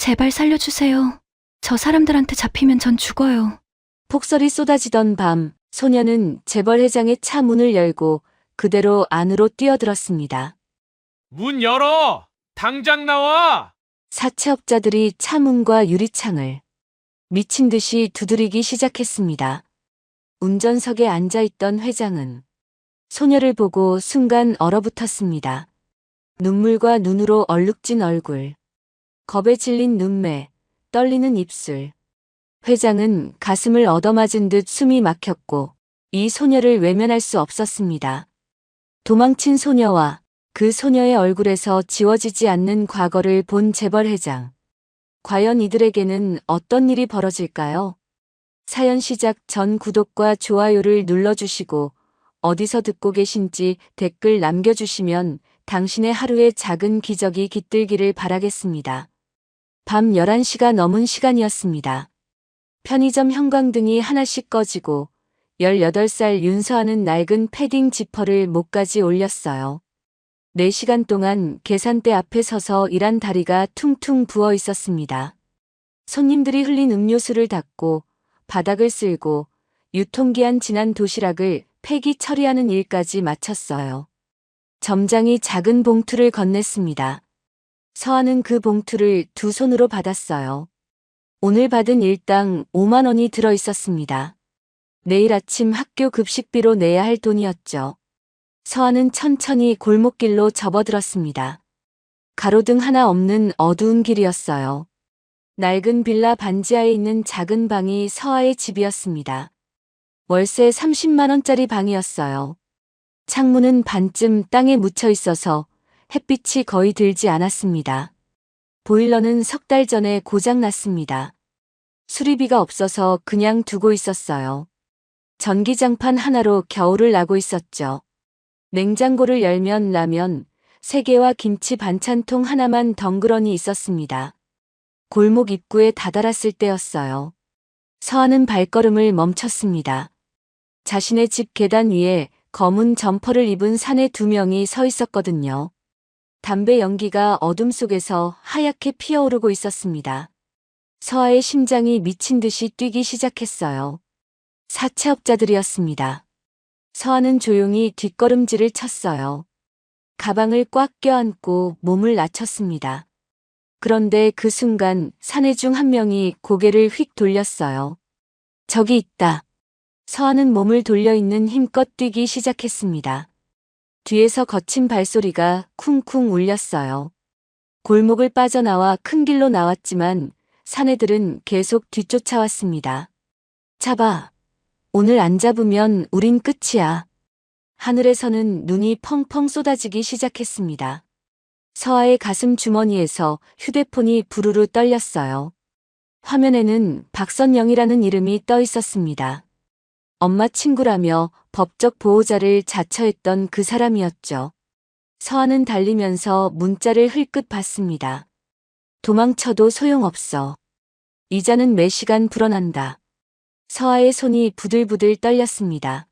제발 살려주세요. 저 사람들한테 잡히면 전 죽어요. 폭설이 쏟아지던 밤, 소녀는 재벌 회장의 차 문을 열고 그대로 안으로 뛰어들었습니다. 문 열어! 당장 나와! 사채업자들이 차 문과 유리창을 미친 듯이 두드리기 시작했습니다. 운전석에 앉아있던 회장은 소녀를 보고 순간 얼어붙었습니다. 눈물과 눈으로 얼룩진 얼굴, 겁에 질린 눈매, 떨리는 입술. 회장은 가슴을 얻어맞은 듯 숨이 막혔고 이 소녀를 외면할 수 없었습니다. 도망친 소녀와 그 소녀의 얼굴에서 지워지지 않는 과거를 본 재벌 회장. 과연 이들에게는 어떤 일이 벌어질까요? 사연 시작 전 구독과 좋아요를 눌러주시고 어디서 듣고 계신지 댓글 남겨주시면 당신의 하루에 작은 기적이 깃들기를 바라겠습니다. 밤 11시가 넘은 시간이었습니다. 편의점 형광등이 하나씩 꺼지고 18살 윤서아는 낡은 패딩 지퍼를 목까지 올렸어요. 4시간 동안 계산대 앞에 서서 일한 다리가 퉁퉁 부어 있었습니다. 손님들이 흘린 음료수를 닦고 바닥을 쓸고 유통기한 지난 도시락을 폐기 처리하는 일까지 마쳤어요. 점장이 작은 봉투를 건넸습니다. 서아는 그 봉투를 두 손으로 받았어요. 오늘 받은 일당 5만 원이 들어 있었습니다. 내일 아침 학교 급식비로 내야 할 돈이었죠. 서아는 천천히 골목길로 접어들었습니다. 가로등 하나 없는 어두운 길이었어요. 낡은 빌라 반지하에 있는 작은 방이 서아의 집이었습니다. 월세 30만 원짜리 방이었어요. 창문은 반쯤 땅에 묻혀 있어서 햇빛이 거의 들지 않았습니다. 보일러는 석 달 전에 고장 났습니다. 수리비가 없어서 그냥 두고 있었어요. 전기장판 하나로 겨울을 나고 있었죠. 냉장고를 열면 라면 3개와 김치 반찬통 하나만 덩그러니 있었습니다. 골목 입구에 다다랐을 때였어요. 서아는 발걸음을 멈췄습니다. 자신의 집 계단 위에 검은 점퍼를 입은 사내 2명이 서 있었거든요. 담배 연기가 어둠 속에서 하얗게 피어오르고 있었습니다. 서아의 심장이 미친 듯이 뛰기 시작했어요. 사채업자들이었습니다. 서아는 조용히 뒷걸음질을 쳤어요. 가방을 꽉 껴안고 몸을 낮췄습니다. 그런데 그 순간 사내 중 한 명이 고개를 휙 돌렸어요. 저기 있다. 서아는 몸을 돌려 있는 힘껏 뛰기 시작했습니다. 뒤에서 거친 발소리가 쿵쿵 울렸어요. 골목을 빠져나와 큰 길로 나왔지만 사내들은 계속 뒤쫓아왔습니다. 잡아. 오늘 안 잡으면 우린 끝이야. 하늘에서는 눈이 펑펑 쏟아지기 시작했습니다. 서아의 가슴 주머니에서 휴대폰이 부르르 떨렸어요. 화면에는 박선영이라는 이름이 떠 있었습니다. 엄마 친구라며 법적 보호자를 자처했던 그 사람이었죠. 서아는 달리면서 문자를 흘끗 봤습니다. 도망쳐도 소용없어. 이자는 매 시간 불어난다. 서아의 손이 부들부들 떨렸습니다.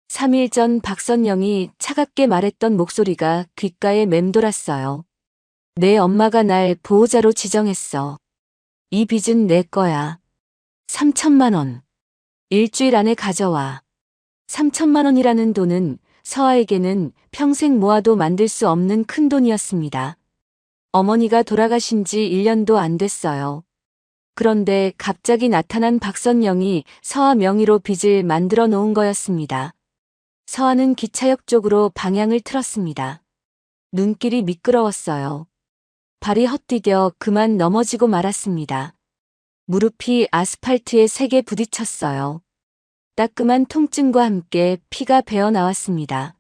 3일 전 박선영이 차갑게 말했던 목소리가 귓가에 맴돌았어요. 내 엄마가 날 보호자로 지정했어. 이 빚은 내 거야. 3천만 원. 일주일 안에 가져와. 3천만 원이라는 돈은 서아에게는 평생 모아도 만들 수 없는 큰 돈이었습니다. 어머니가 돌아가신 지 1년도 안 됐어요. 그런데 갑자기 나타난 박선영이 서아 명의로 빚을 만들어 놓은 거였습니다. 서아는 기차역 쪽으로 방향을 틀었습니다. 눈길이 미끄러웠어요. 발이 헛디뎌 그만 넘어지고 말았습니다. 무릎이 아스팔트에 세게 부딪혔어요. 따끔한 통증과 함께 피가 배어 나왔습니다.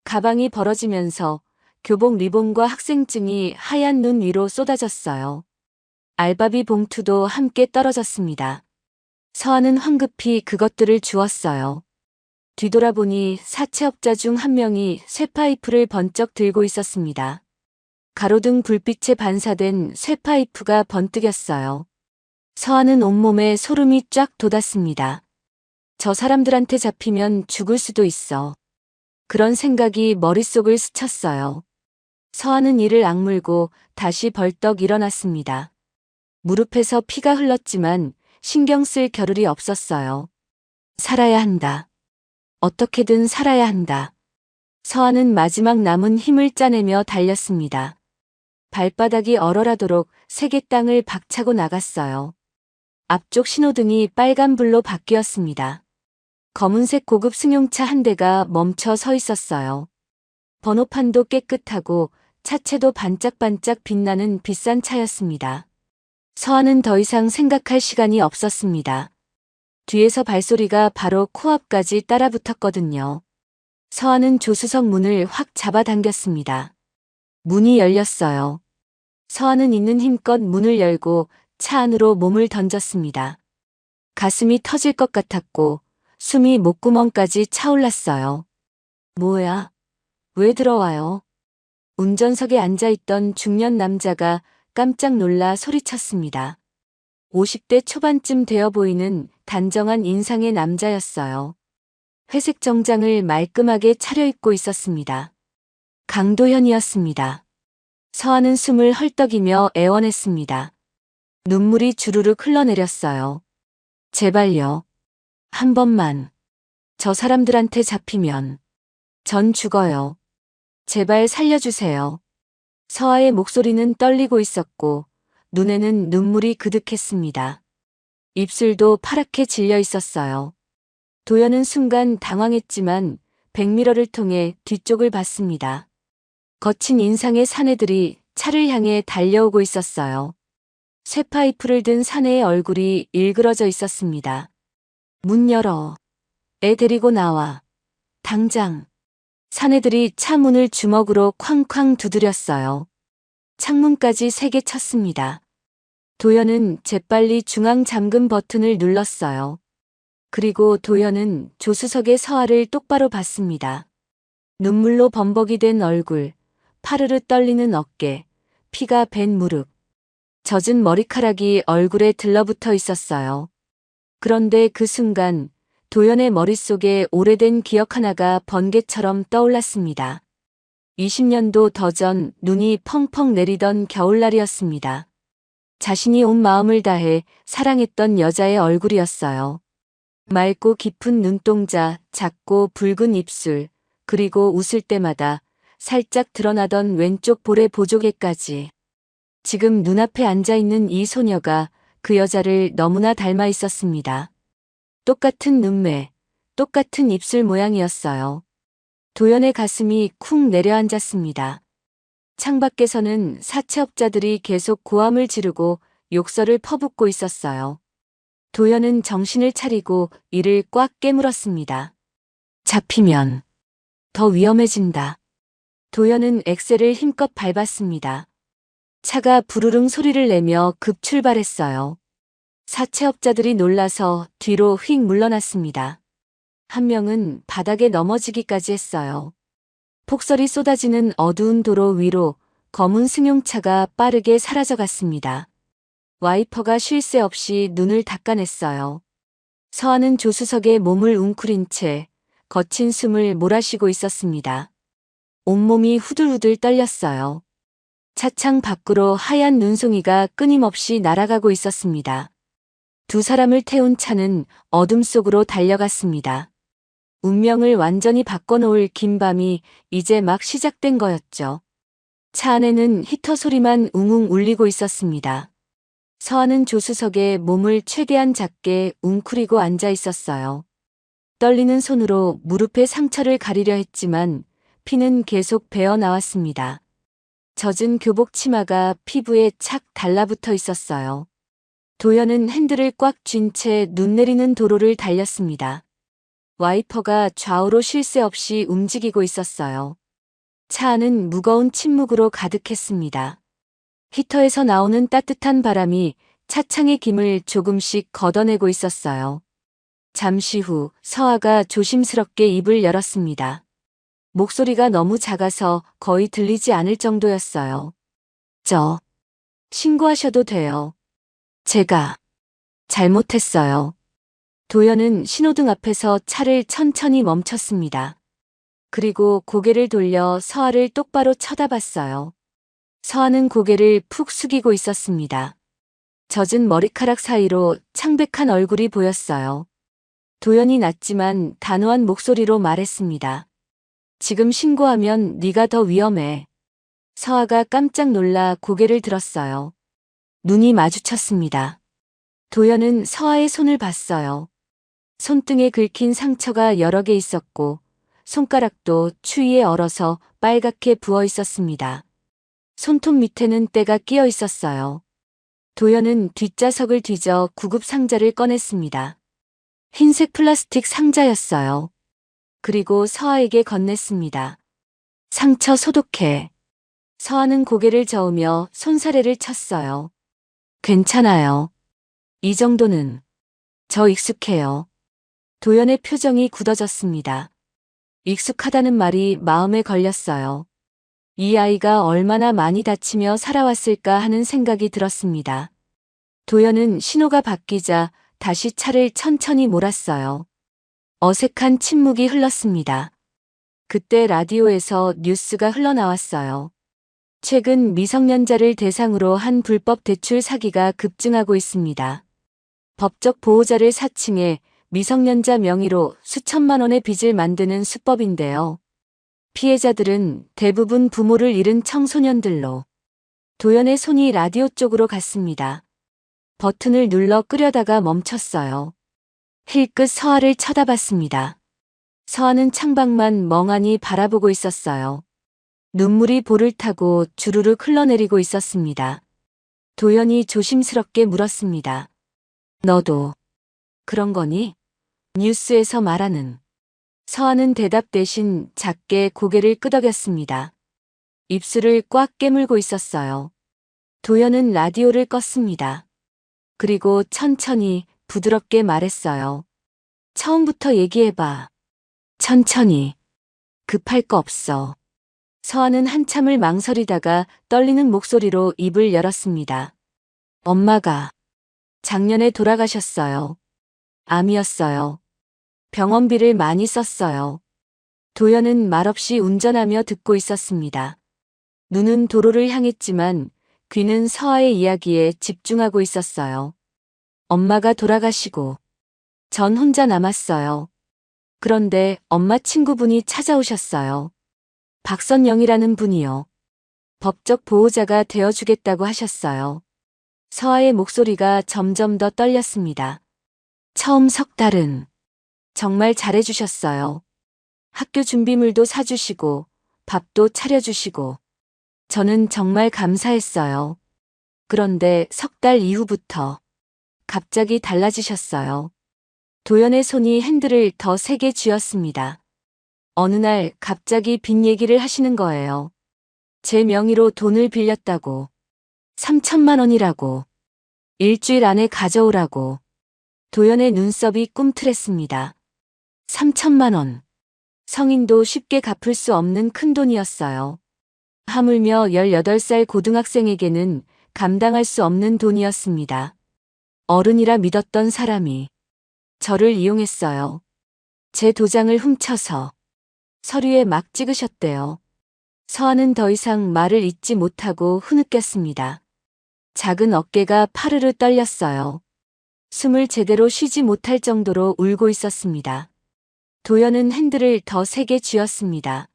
가방이 벌어지면서 교복 리본과 학생증이 하얀 눈 위로 쏟아졌어요. 알바비 봉투도 함께 떨어졌습니다. 서아는 황급히 그것들을 주웠어요. 뒤돌아보니 사채업자 중 한 명이 쇠파이프를 번쩍 들고 있었습니다. 가로등 불빛에 반사된 쇠파이프가 번뜩였어요. 서아는 온몸에 소름이 쫙 돋았습니다. 저 사람들한테 잡히면 죽을 수도 있어. 그런 생각이 머릿속을 스쳤어요. 서아는 이를 악물고 다시 벌떡 일어났습니다. 무릎에서 피가 흘렀지만 신경 쓸 겨를이 없었어요. 살아야 한다. 어떻게든 살아야 한다. 서아는 마지막 남은 힘을 짜내며 달렸습니다. 발바닥이 얼얼하도록 세게 땅을 박차고 나갔어요. 앞쪽 신호등이 빨간불로 바뀌었습니다. 검은색 고급 승용차 한 대가 멈춰 서 있었어요. 번호판도 깨끗하고 차체도 반짝반짝 빛나는 비싼 차였습니다. 서아는 더 이상 생각할 시간이 없었습니다. 뒤에서 발소리가 바로 코앞까지 따라붙었거든요. 서아는 조수석 문을 확 잡아당겼습니다. 문이 열렸어요. 서아는 있는 힘껏 문을 열고 차 안으로 몸을 던졌습니다. 가슴이 터질 것 같았고 숨이 목구멍까지 차올랐어요. 뭐야? 왜 들어와요? 운전석에 앉아있던 중년 남자가 깜짝 놀라 소리쳤습니다. 50대 초반쯤 되어 보이는 단정한 인상의 남자였어요. 회색 정장을 말끔하게 차려입고 있었습니다. 강도현이었습니다. 서아는 숨을 헐떡이며 애원했습니다. 눈물이 주르륵 흘러내렸어요. 제발요. 한 번만. 저 사람들한테 잡히면 전 죽어요. 제발 살려주세요. 서아의 목소리는 떨리고 있었고 눈에는 눈물이 그득했습니다. 입술도 파랗게 질려 있었어요. 도연은 순간 당황했지만 백미러를 통해 뒤쪽을 봤습니다. 거친 인상의 사내들이 차를 향해 달려오고 있었어요. 쇠파이프를 든 사내의 얼굴이 일그러져 있었습니다. 문 열어. 애 데리고 나와. 당장. 사내들이 차 문을 주먹으로 쾅쾅 두드렸어요. 창문까지 세게 쳤습니다. 도연은 재빨리 중앙 잠금 버튼을 눌렀어요. 그리고 도연은 조수석의 서아를 똑바로 봤습니다. 눈물로 범벅이 된 얼굴, 파르르 떨리는 어깨, 피가 밴 무릎, 젖은 머리카락이 얼굴에 들러붙어 있었어요. 그런데 그 순간 도연의 머릿속에 오래된 기억 하나가 번개처럼 떠올랐습니다. 20년도 더 전 눈이 펑펑 내리던 겨울날이었습니다. 자신이 온 마음을 다해 사랑했던 여자의 얼굴이었어요. 맑고 깊은 눈동자, 작고 붉은 입술, 그리고 웃을 때마다 살짝 드러나던 왼쪽 볼의 보조개까지. 지금 눈앞에 앉아있는 이 소녀가 그 여자를 너무나 닮아 있었습니다. 똑같은 눈매, 똑같은 입술 모양이었어요. 도연의 가슴이 쿵 내려앉았습니다. 창밖에서는 사채업자들이 계속 고함을 지르고 욕설을 퍼붓고 있었어요. 도연은 정신을 차리고 이를 꽉 깨물었습니다. 잡히면 더 위험해진다. 도연은 엑셀을 힘껏 밟았습니다. 차가 부르릉 소리를 내며 급 출발했어요. 사채업자들이 놀라서 뒤로 휙 물러났습니다. 한 명은 바닥에 넘어지기까지 했어요. 폭설이 쏟아지는 어두운 도로 위로 검은 승용차가 빠르게 사라져갔습니다. 와이퍼가 쉴 새 없이 눈을 닦아냈어요. 서아는 조수석에 몸을 웅크린 채 거친 숨을 몰아쉬고 있었습니다. 온몸이 후들후들 떨렸어요. 차창 밖으로 하얀 눈송이가 끊임없이 날아가고 있었습니다. 두 사람을 태운 차는 어둠 속으로 달려갔습니다. 운명을 완전히 바꿔놓을 긴 밤이 이제 막 시작된 거였죠. 차 안에는 히터 소리만 웅웅 울리고 있었습니다. 서아는 조수석에 몸을 최대한 작게 웅크리고 앉아 있었어요. 떨리는 손으로 무릎의 상처를 가리려 했지만 피는 계속 배어 나왔습니다. 젖은 교복 치마가 피부에 착 달라붙어 있었어요. 도연은 핸들을 꽉 쥔 채 눈 내리는 도로를 달렸습니다. 와이퍼가 좌우로 쉴 새 없이 움직이고 있었어요. 차 안은 무거운 침묵으로 가득했습니다. 히터에서 나오는 따뜻한 바람이 차창의 김을 조금씩 걷어내고 있었어요. 잠시 후 서아가 조심스럽게 입을 열었습니다. 목소리가 너무 작아서 거의 들리지 않을 정도였어요. 신고하셔도 돼요. 제가 잘못했어요. 도연은 신호등 앞에서 차를 천천히 멈췄습니다. 그리고 고개를 돌려 서아를 똑바로 쳐다봤어요. 서아는 고개를 푹 숙이고 있었습니다. 젖은 머리카락 사이로 창백한 얼굴이 보였어요. 도연이 낮지만 단호한 목소리로 말했습니다. 지금 신고하면 네가 더 위험해. 서아가 깜짝 놀라 고개를 들었어요. 눈이 마주쳤습니다. 도연은 서아의 손을 봤어요. 손등에 긁힌 상처가 여러 개 있었고 손가락도 추위에 얼어서 빨갛게 부어 있었습니다. 손톱 밑에는 때가 끼어 있었어요. 도연은 뒷좌석을 뒤져 구급 상자를 꺼냈습니다. 흰색 플라스틱 상자였어요. 그리고 서아에게 건넸습니다. 상처 소독해. 서아는 고개를 저으며 손사래를 쳤어요. 괜찮아요. 이 정도는. 저 익숙해요. 도연의 표정이 굳어졌습니다. 익숙하다는 말이 마음에 걸렸어요. 이 아이가 얼마나 많이 다치며 살아왔을까 하는 생각이 들었습니다. 도연은 신호가 바뀌자 다시 차를 천천히 몰았어요. 어색한 침묵이 흘렀습니다. 그때 라디오에서 뉴스가 흘러나왔어요. 최근 미성년자를 대상으로 한 불법 대출 사기가 급증하고 있습니다. 법적 보호자를 사칭해 미성년자 명의로 수천만 원의 빚을 만드는 수법인데요. 피해자들은 대부분 부모를 잃은 청소년들로. 도연의 손이 라디오 쪽으로 갔습니다. 버튼을 눌러 끄려다가 멈췄어요. 힐끗 서아를 쳐다봤습니다. 서아는 창밖만 멍하니 바라보고 있었어요. 눈물이 볼을 타고 주르륵 흘러내리고 있었습니다. 도연이 조심스럽게 물었습니다. 너도 그런 거니? 뉴스에서 말하는. 서아는 대답 대신 작게 고개를 끄덕였습니다. 입술을 꽉 깨물고 있었어요. 도연은 라디오를 껐습니다. 그리고 천천히 부드럽게 말했어요. 처음부터 얘기해봐. 천천히. 급할 거 없어. 서아는 한참을 망설이다가 떨리는 목소리로 입을 열었습니다. 엄마가 작년에 돌아가셨어요. 암이었어요. 병원비를 많이 썼어요. 도연은 말없이 운전하며 듣고 있었습니다. 눈은 도로를 향했지만 귀는 서아의 이야기에 집중하고 있었어요. 엄마가 돌아가시고 전 혼자 남았어요. 그런데 엄마 친구분이 찾아오셨어요. 박선영이라는 분이요. 법적 보호자가 되어주겠다고 하셨어요. 서아의 목소리가 점점 더 떨렸습니다. 처음 석 달은 정말 잘해주셨어요. 학교 준비물도 사주시고 밥도 차려주시고 저는 정말 감사했어요. 그런데 석 달 이후부터 갑자기 달라지셨어요. 도연의 손이 핸들을 더 세게 쥐었습니다. 어느 날 갑자기 빚 얘기를 하시는 거예요. 제 명의로 돈을 빌렸다고. 3천만 원이라고. 일주일 안에 가져오라고. 도연의 눈썹이 꿈틀했습니다. 3천만 원. 성인도 쉽게 갚을 수 없는 큰 돈이었어요. 하물며 18살 고등학생에게는 감당할 수 없는 돈이었습니다. 어른이라 믿었던 사람이 저를 이용했어요. 제 도장을 훔쳐서 서류에 막 찍으셨대요. 서아는 더 이상 말을 잇지 못하고 흐느꼈습니다. 작은 어깨가 파르르 떨렸어요. 숨을 제대로 쉬지 못할 정도로 울고 있었습니다. 도연은 핸들을 더 세게 쥐었습니다.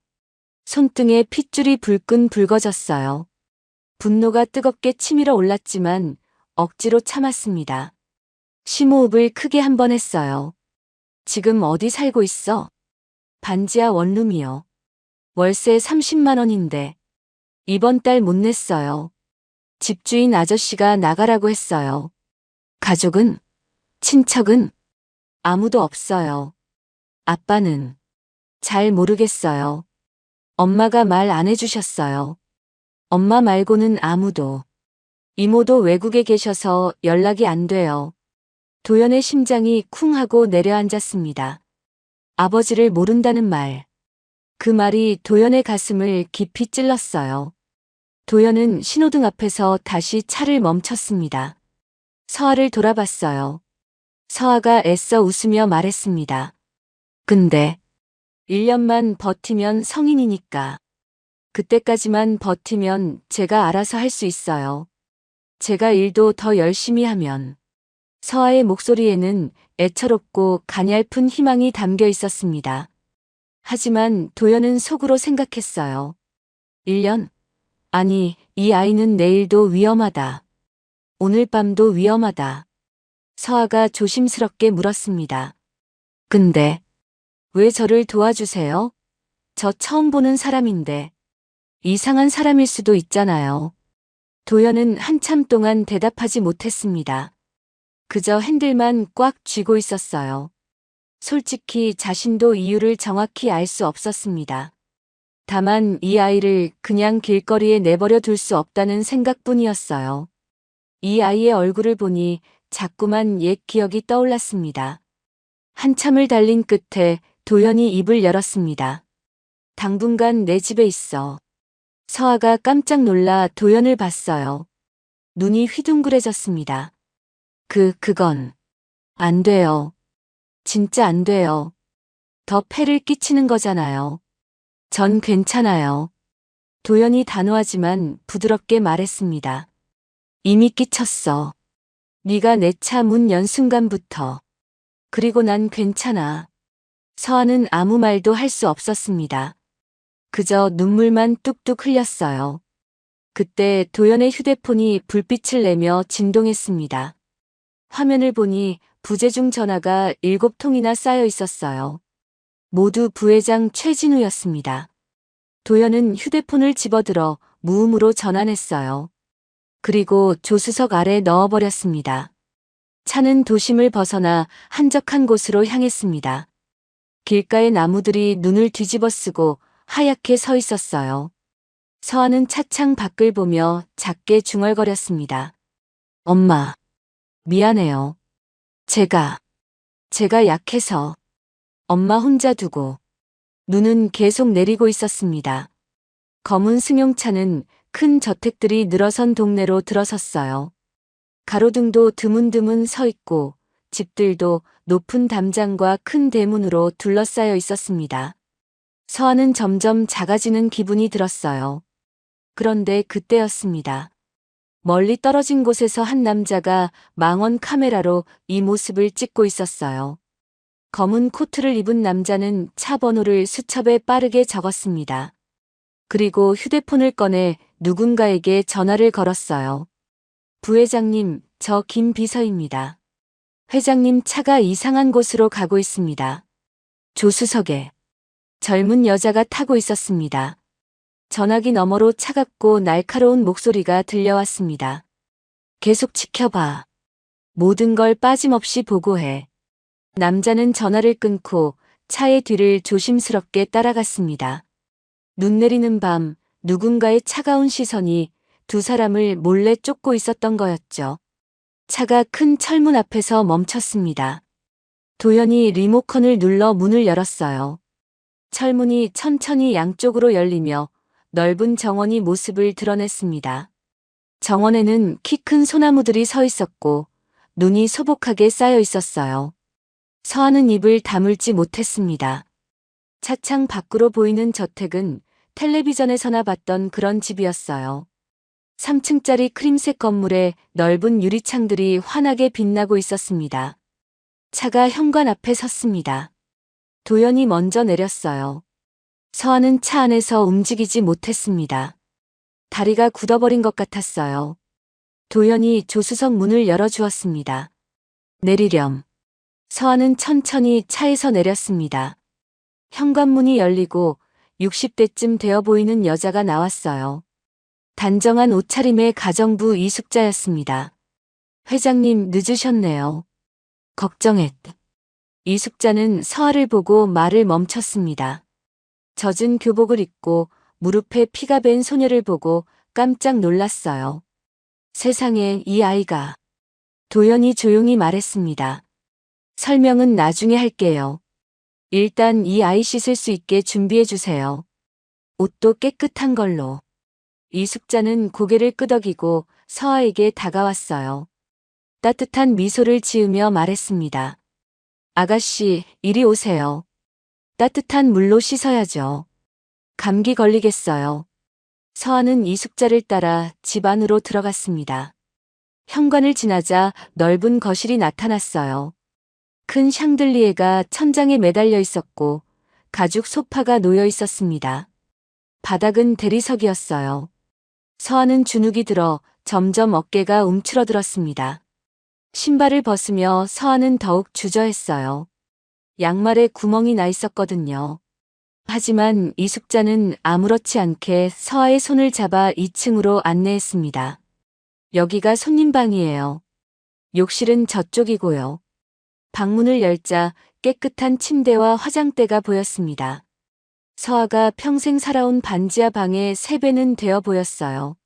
손등에 핏줄이 불끈 붉어졌어요. 분노가 뜨겁게 치밀어 올랐지만 억지로 참았습니다. 심호흡을 크게 한 번 했어요. 지금 어디 살고 있어? 반지하 원룸이요. 월세 30만 원인데 이번 달 못 냈어요. 집주인 아저씨가 나가라고 했어요. 가족은? 친척은? 아무도 없어요. 아빠는? 잘 모르겠어요. 엄마가 말 안 해주셨어요. 엄마 말고는 아무도. 이모도 외국에 계셔서 연락이 안 돼요. 도연의 심장이 쿵 하고 내려앉았습니다. 아버지를 모른다는 말. 그 말이 도연의 가슴을 깊이 찔렀어요. 도연은 신호등 앞에서 다시 차를 멈췄습니다. 서아를 돌아봤어요. 서아가 애써 웃으며 말했습니다. 근데 1년만 버티면 성인이니까. 그때까지만 버티면 제가 알아서 할 수 있어요. 제가 일도 더 열심히 하면. 서아의 목소리에는 애처롭고 가냘픈 희망이 담겨 있었습니다. 하지만 도연은 속으로 생각했어요. 1년? 아니, 이 아이는 내일도 위험하다. 오늘 밤도 위험하다. 서아가 조심스럽게 물었습니다. 근데 왜 저를 도와주세요? 저 처음 보는 사람인데. 이상한 사람일 수도 있잖아요. 도연은 한참 동안 대답하지 못했습니다. 그저 핸들만 꽉 쥐고 있었어요. 솔직히 자신도 이유를 정확히 알 수 없었습니다. 다만 이 아이를 그냥 길거리에 내버려 둘 수 없다는 생각뿐이었어요. 이 아이의 얼굴을 보니 자꾸만 옛 기억이 떠올랐습니다. 한참을 달린 끝에 도연이 입을 열었습니다. 당분간 내 집에 있어. 서아가 깜짝 놀라 도연을 봤어요. 눈이 휘둥그레졌습니다. 그건 안 돼요. 진짜 안 돼요. 더 폐를 끼치는 거잖아요. 전 괜찮아요. 도연이 단호하지만 부드럽게 말했습니다. 이미 끼쳤어. 네가 내 차 문 연 순간부터. 그리고 난 괜찮아. 서아는 아무 말도 할 수 없었습니다. 그저 눈물만 뚝뚝 흘렸어요. 그때 도연의 휴대폰이 불빛을 내며 진동했습니다. 화면을 보니 부재중 전화가 7통이나 쌓여 있었어요. 모두 부회장 최진우였습니다. 도연은 휴대폰을 집어들어 무음으로 전환했어요. 그리고 조수석 아래 넣어버렸습니다. 차는 도심을 벗어나 한적한 곳으로 향했습니다. 길가의 나무들이 눈을 뒤집어쓰고 하얗게 서 있었어요. 서아는 차창 밖을 보며 작게 중얼거렸습니다. 엄마, 미안해요. 제가 약해서. 엄마 혼자 두고. 눈은 계속 내리고 있었습니다. 검은 승용차는 큰 저택들이 늘어선 동네로 들어섰어요. 가로등도 드문드문 서 있고 집들도 높은 담장과 큰 대문으로 둘러싸여 있었습니다. 서아는 점점 작아지는 기분이 들었어요. 그런데 그때였습니다. 멀리 떨어진 곳에서 한 남자가 망원 카메라로 이 모습을 찍고 있었어요. 검은 코트를 입은 남자는 차 번호를 수첩에 빠르게 적었습니다. 그리고 휴대폰을 꺼내 누군가에게 전화를 걸었어요. 부회장님, 저 김 비서입니다. 회장님 차가 이상한 곳으로 가고 있습니다. 조수석에 젊은 여자가 타고 있었습니다. 전화기 너머로 차갑고 날카로운 목소리가 들려왔습니다. 계속 지켜봐. 모든 걸 빠짐없이 보고해. 남자는 전화를 끊고 차의 뒤를 조심스럽게 따라갔습니다. 눈 내리는 밤 누군가의 차가운 시선이 두 사람을 몰래 쫓고 있었던 거였죠. 차가 큰 철문 앞에서 멈췄습니다. 도연이 리모컨을 눌러 문을 열었어요. 철문이 천천히 양쪽으로 열리며 넓은 정원이 모습을 드러냈습니다. 정원에는 키 큰 소나무들이 서 있었고 눈이 소복하게 쌓여 있었어요. 서아는 입을 다물지 못했습니다. 차창 밖으로 보이는 저택은 텔레비전에서나 봤던 그런 집이었어요. 3층짜리 크림색 건물에 넓은 유리창들이 환하게 빛나고 있었습니다. 차가 현관 앞에 섰습니다. 도연이 먼저 내렸어요. 서아는 차 안에서 움직이지 못했습니다. 다리가 굳어버린 것 같았어요. 도연이 조수석 문을 열어주었습니다. 내리렴. 서아는 천천히 차에서 내렸습니다. 현관문이 열리고 60대쯤 되어 보이는 여자가 나왔어요. 단정한 옷차림의 가정부 이숙자였습니다. 회장님 늦으셨네요. 걱정했. 이숙자는 서아를 보고 말을 멈췄습니다. 젖은 교복을 입고 무릎에 피가 밴 소녀를 보고 깜짝 놀랐어요. 세상에 이 아이가. 도연이 조용히 말했습니다. 설명은 나중에 할게요. 일단 이 아이 씻을 수 있게 준비해 주세요. 옷도 깨끗한 걸로. 이숙자는 고개를 끄덕이고 서아에게 다가왔어요. 따뜻한 미소를 지으며 말했습니다. 아가씨, 이리 오세요. 따뜻한 물로 씻어야죠. 감기 걸리겠어요. 서아는 이숙자를 따라 집 안으로 들어갔습니다. 현관을 지나자 넓은 거실이 나타났어요. 큰 샹들리에가 천장에 매달려 있었고 가죽 소파가 놓여 있었습니다. 바닥은 대리석이었어요. 서한은 주눅이 들어 점점 어깨가 움츠러들었습니다. 신발을 벗으며 서한은 더욱 주저했어요. 양말에 구멍이 나 있었거든요. 하지만 이숙자는 아무렇지 않게 서아의 손을 잡아 2층으로 안내했습니다. 여기가 손님 방이에요. 욕실은 저쪽이고요. 방문을 열자 깨끗한 침대와 화장대가 보였습니다. 서아가 평생 살아온 반지하 방의 3배는 되어 보였어요.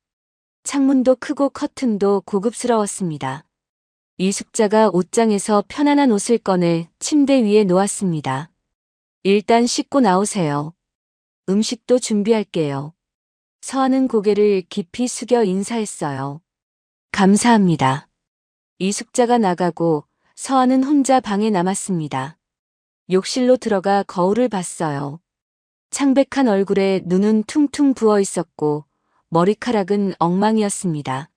창문도 크고 커튼도 고급스러웠습니다. 이숙자가 옷장에서 편안한 옷을 꺼내 침대 위에 놓았습니다. 일단 씻고 나오세요. 음식도 준비할게요. 서아는 고개를 깊이 숙여 인사했어요. 감사합니다. 이숙자가 나가고 서아는 혼자 방에 남았습니다. 욕실로 들어가 거울을 봤어요. 창백한 얼굴에 눈은 퉁퉁 부어 있었고 머리카락은 엉망이었습니다.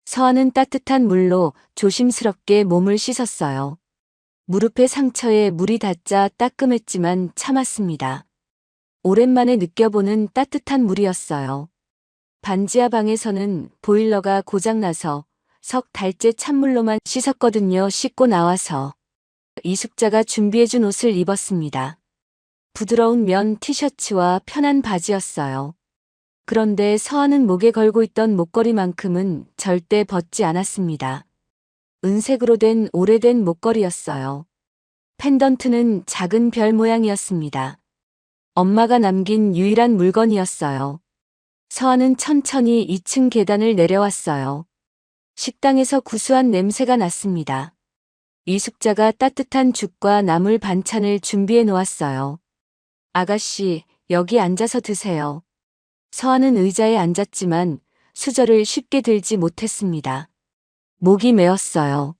서아는 따뜻한 물로 조심스럽게 몸을 씻었어요. 무릎의 상처에 물이 닿자 따끔했지만 참았습니다. 오랜만에 느껴보는 따뜻한 물이었어요. 반지하 방에서는 보일러가 고장나서 석 달째 찬물로만 씻었거든요. 씻고 나와서 이숙자가 준비해준 옷을 입었습니다. 부드러운 면 티셔츠와 편한 바지였어요. 그런데 서아는 목에 걸고 있던 목걸이만큼은 절대 벗지 않았습니다. 은색으로 된 오래된 목걸이였어요. 펜던트는 작은 별 모양이었습니다. 엄마가 남긴 유일한 물건이었어요. 서아는 천천히 2층 계단을 내려왔어요. 식당에서 구수한 냄새가 났습니다. 이숙자가 따뜻한 죽과 나물 반찬을 준비해 놓았어요. 아가씨, 여기 앉아서 드세요. 서아는 의자에 앉았지만 수저를 쉽게 들지 못했습니다. 목이 메었어요.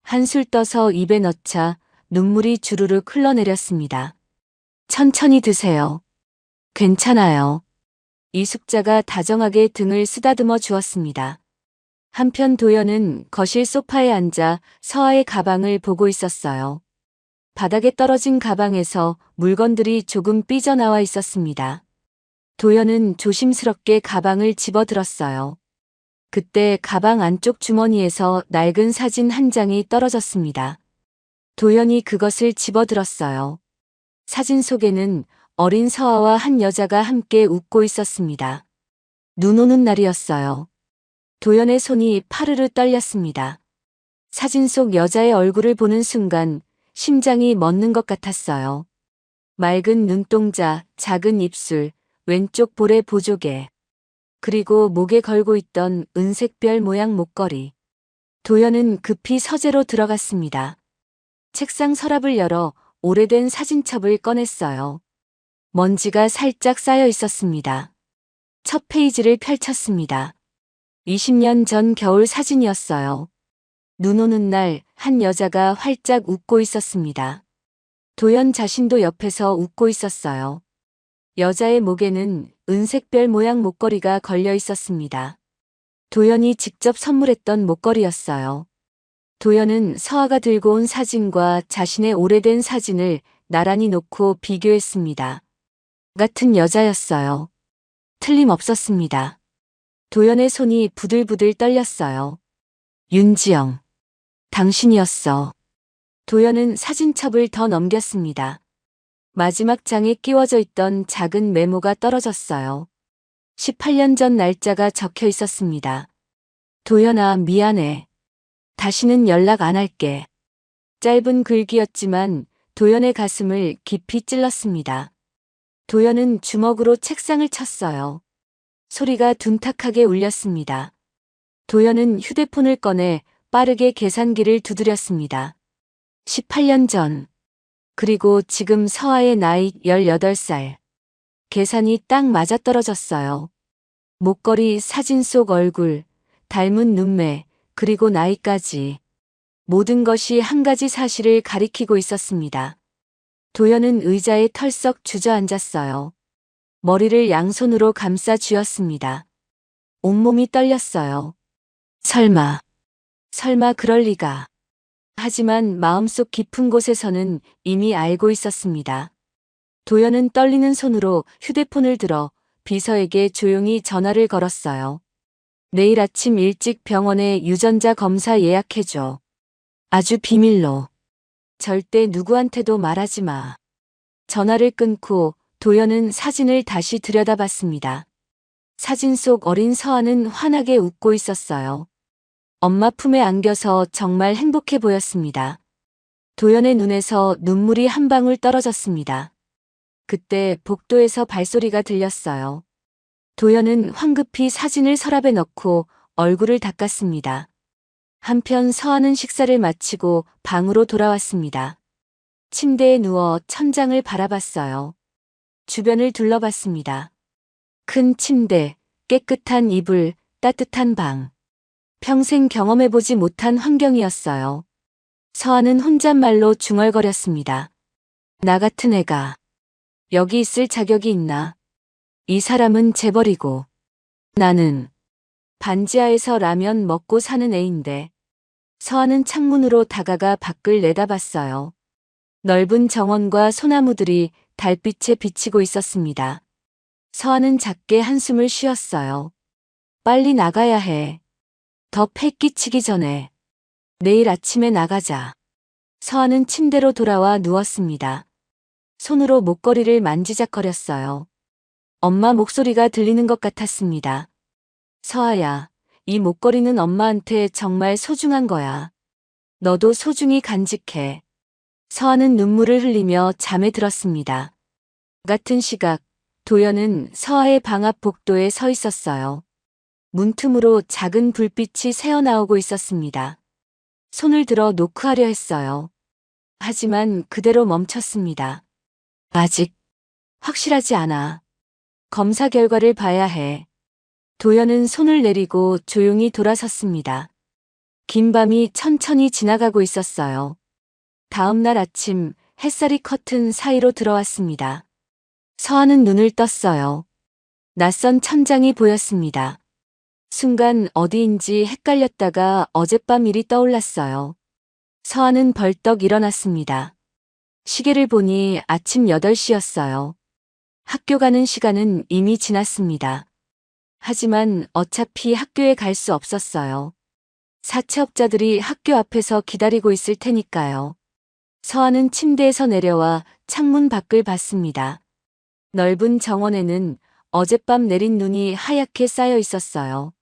한술 떠서 입에 넣자 눈물이 주르륵 흘러내렸습니다. 천천히 드세요. 괜찮아요. 이숙자가 다정하게 등을 쓰다듬어 주었습니다. 한편 도연은 거실 소파에 앉아 서아의 가방을 보고 있었어요. 바닥에 떨어진 가방에서 물건들이 조금 삐져나와 있었습니다. 도연은 조심스럽게 가방을 집어들었어요. 그때 가방 안쪽 주머니에서 낡은 사진 한 장이 떨어졌습니다. 도연이 그것을 집어들었어요. 사진 속에는 어린 서아와 한 여자가 함께 웃고 있었습니다. 눈 오는 날이었어요. 도연의 손이 파르르 떨렸습니다. 사진 속 여자의 얼굴을 보는 순간 심장이 멎는 것 같았어요. 맑은 눈동자, 작은 입술, 왼쪽 볼의 보조개, 그리고 목에 걸고 있던 은색별 모양 목걸이. 도연은 급히 서재로 들어갔습니다. 책상 서랍을 열어 오래된 사진첩을 꺼냈어요. 먼지가 살짝 쌓여 있었습니다. 첫 페이지를 펼쳤습니다. 20년 전 겨울 사진이었어요. 눈 오는 날 한 여자가 활짝 웃고 있었습니다. 도연 자신도 옆에서 웃고 있었어요. 여자의 목에는 은색별 모양 목걸이가 걸려 있었습니다. 도연이 직접 선물했던 목걸이였어요. 도연은 서아가 들고 온 사진과 자신의 오래된 사진을 나란히 놓고 비교했습니다. 같은 여자였어요. 틀림없었습니다. 도연의 손이 부들부들 떨렸어요. 윤지영, 당신이었어. 도연은 사진첩을 더 넘겼습니다. 마지막 장에 끼워져 있던 작은 메모가 떨어졌어요. 18년 전 날짜가 적혀 있었습니다. 도연아, 미안해. 다시는 연락 안 할게. 짧은 글귀였지만 도연의 가슴을 깊이 찔렀습니다. 도연은 주먹으로 책상을 쳤어요. 소리가 둔탁하게 울렸습니다. 도연은 휴대폰을 꺼내 빠르게 계산기를 두드렸습니다. 18년 전. 그리고 지금 서아의 나이 18살. 계산이 딱 맞아떨어졌어요. 목걸이, 사진 속 얼굴, 닮은 눈매, 그리고 나이까지. 모든 것이 한 가지 사실을 가리키고 있었습니다. 도연은 의자에 털썩 주저앉았어요. 머리를 양손으로 감싸 쥐었습니다. 온몸이 떨렸어요. 설마 설마 그럴 리가. 하지만 마음속 깊은 곳에서는 이미 알고 있었습니다. 도연은 떨리는 손으로 휴대폰을 들어 비서에게 조용히 전화를 걸었어요. 내일 아침 일찍 병원에 유전자 검사 예약해줘. 아주 비밀로. 절대 누구한테도 말하지 마. 전화를 끊고 도연은 사진을 다시 들여다봤습니다. 사진 속 어린 서아는 환하게 웃고 있었어요. 엄마 품에 안겨서 정말 행복해 보였습니다. 도연의 눈에서 눈물이 한 방울 떨어졌습니다. 그때 복도에서 발소리가 들렸어요. 도연은 황급히 사진을 서랍에 넣고 얼굴을 닦았습니다. 한편 서아는 식사를 마치고 방으로 돌아왔습니다. 침대에 누워 천장을 바라봤어요. 주변을 둘러봤습니다. 큰 침대, 깨끗한 이불, 따뜻한 방. 평생 경험해보지 못한 환경이었어요. 서아는 혼잣말로 중얼거렸습니다. 나 같은 애가 여기 있을 자격이 있나? 이 사람은 재벌이고 나는 반지하에서 라면 먹고 사는 애인데. 서아는 창문으로 다가가 밖을 내다봤어요. 넓은 정원과 소나무들이 달빛에 비치고 있었습니다. 서아는 작게 한숨을 쉬었어요. 빨리 나가야 해. 더 패 끼치기 전에. 내일 아침에 나가자. 서아는 침대로 돌아와 누웠습니다. 손으로 목걸이를 만지작거렸어요. 엄마 목소리가 들리는 것 같았습니다. 서아야, 이 목걸이는 엄마한테 정말 소중한 거야. 너도 소중히 간직해. 서아는 눈물을 흘리며 잠에 들었습니다. 같은 시각, 도연은 서아의 방 앞 복도에 서 있었어요. 문틈으로 작은 불빛이 새어나오고 있었습니다. 손을 들어 노크하려 했어요. 하지만 그대로 멈췄습니다. 아직 확실하지 않아. 검사 결과를 봐야 해. 도연은 손을 내리고 조용히 돌아섰습니다. 긴 밤이 천천히 지나가고 있었어요. 다음 날 아침 햇살이 커튼 사이로 들어왔습니다. 서아는 눈을 떴어요. 낯선 천장이 보였습니다. 순간 어디인지 헷갈렸다가 어젯밤 일이 떠올랐어요. 서아는 벌떡 일어났습니다. 시계를 보니 아침 8시였어요. 학교 가는 시간은 이미 지났습니다. 하지만 어차피 학교에 갈 수 없었어요. 사채업자들이 학교 앞에서 기다리고 있을 테니까요. 서아는 침대에서 내려와 창문 밖을 봤습니다. 넓은 정원에는 어젯밤 내린 눈이 하얗게 쌓여 있었어요.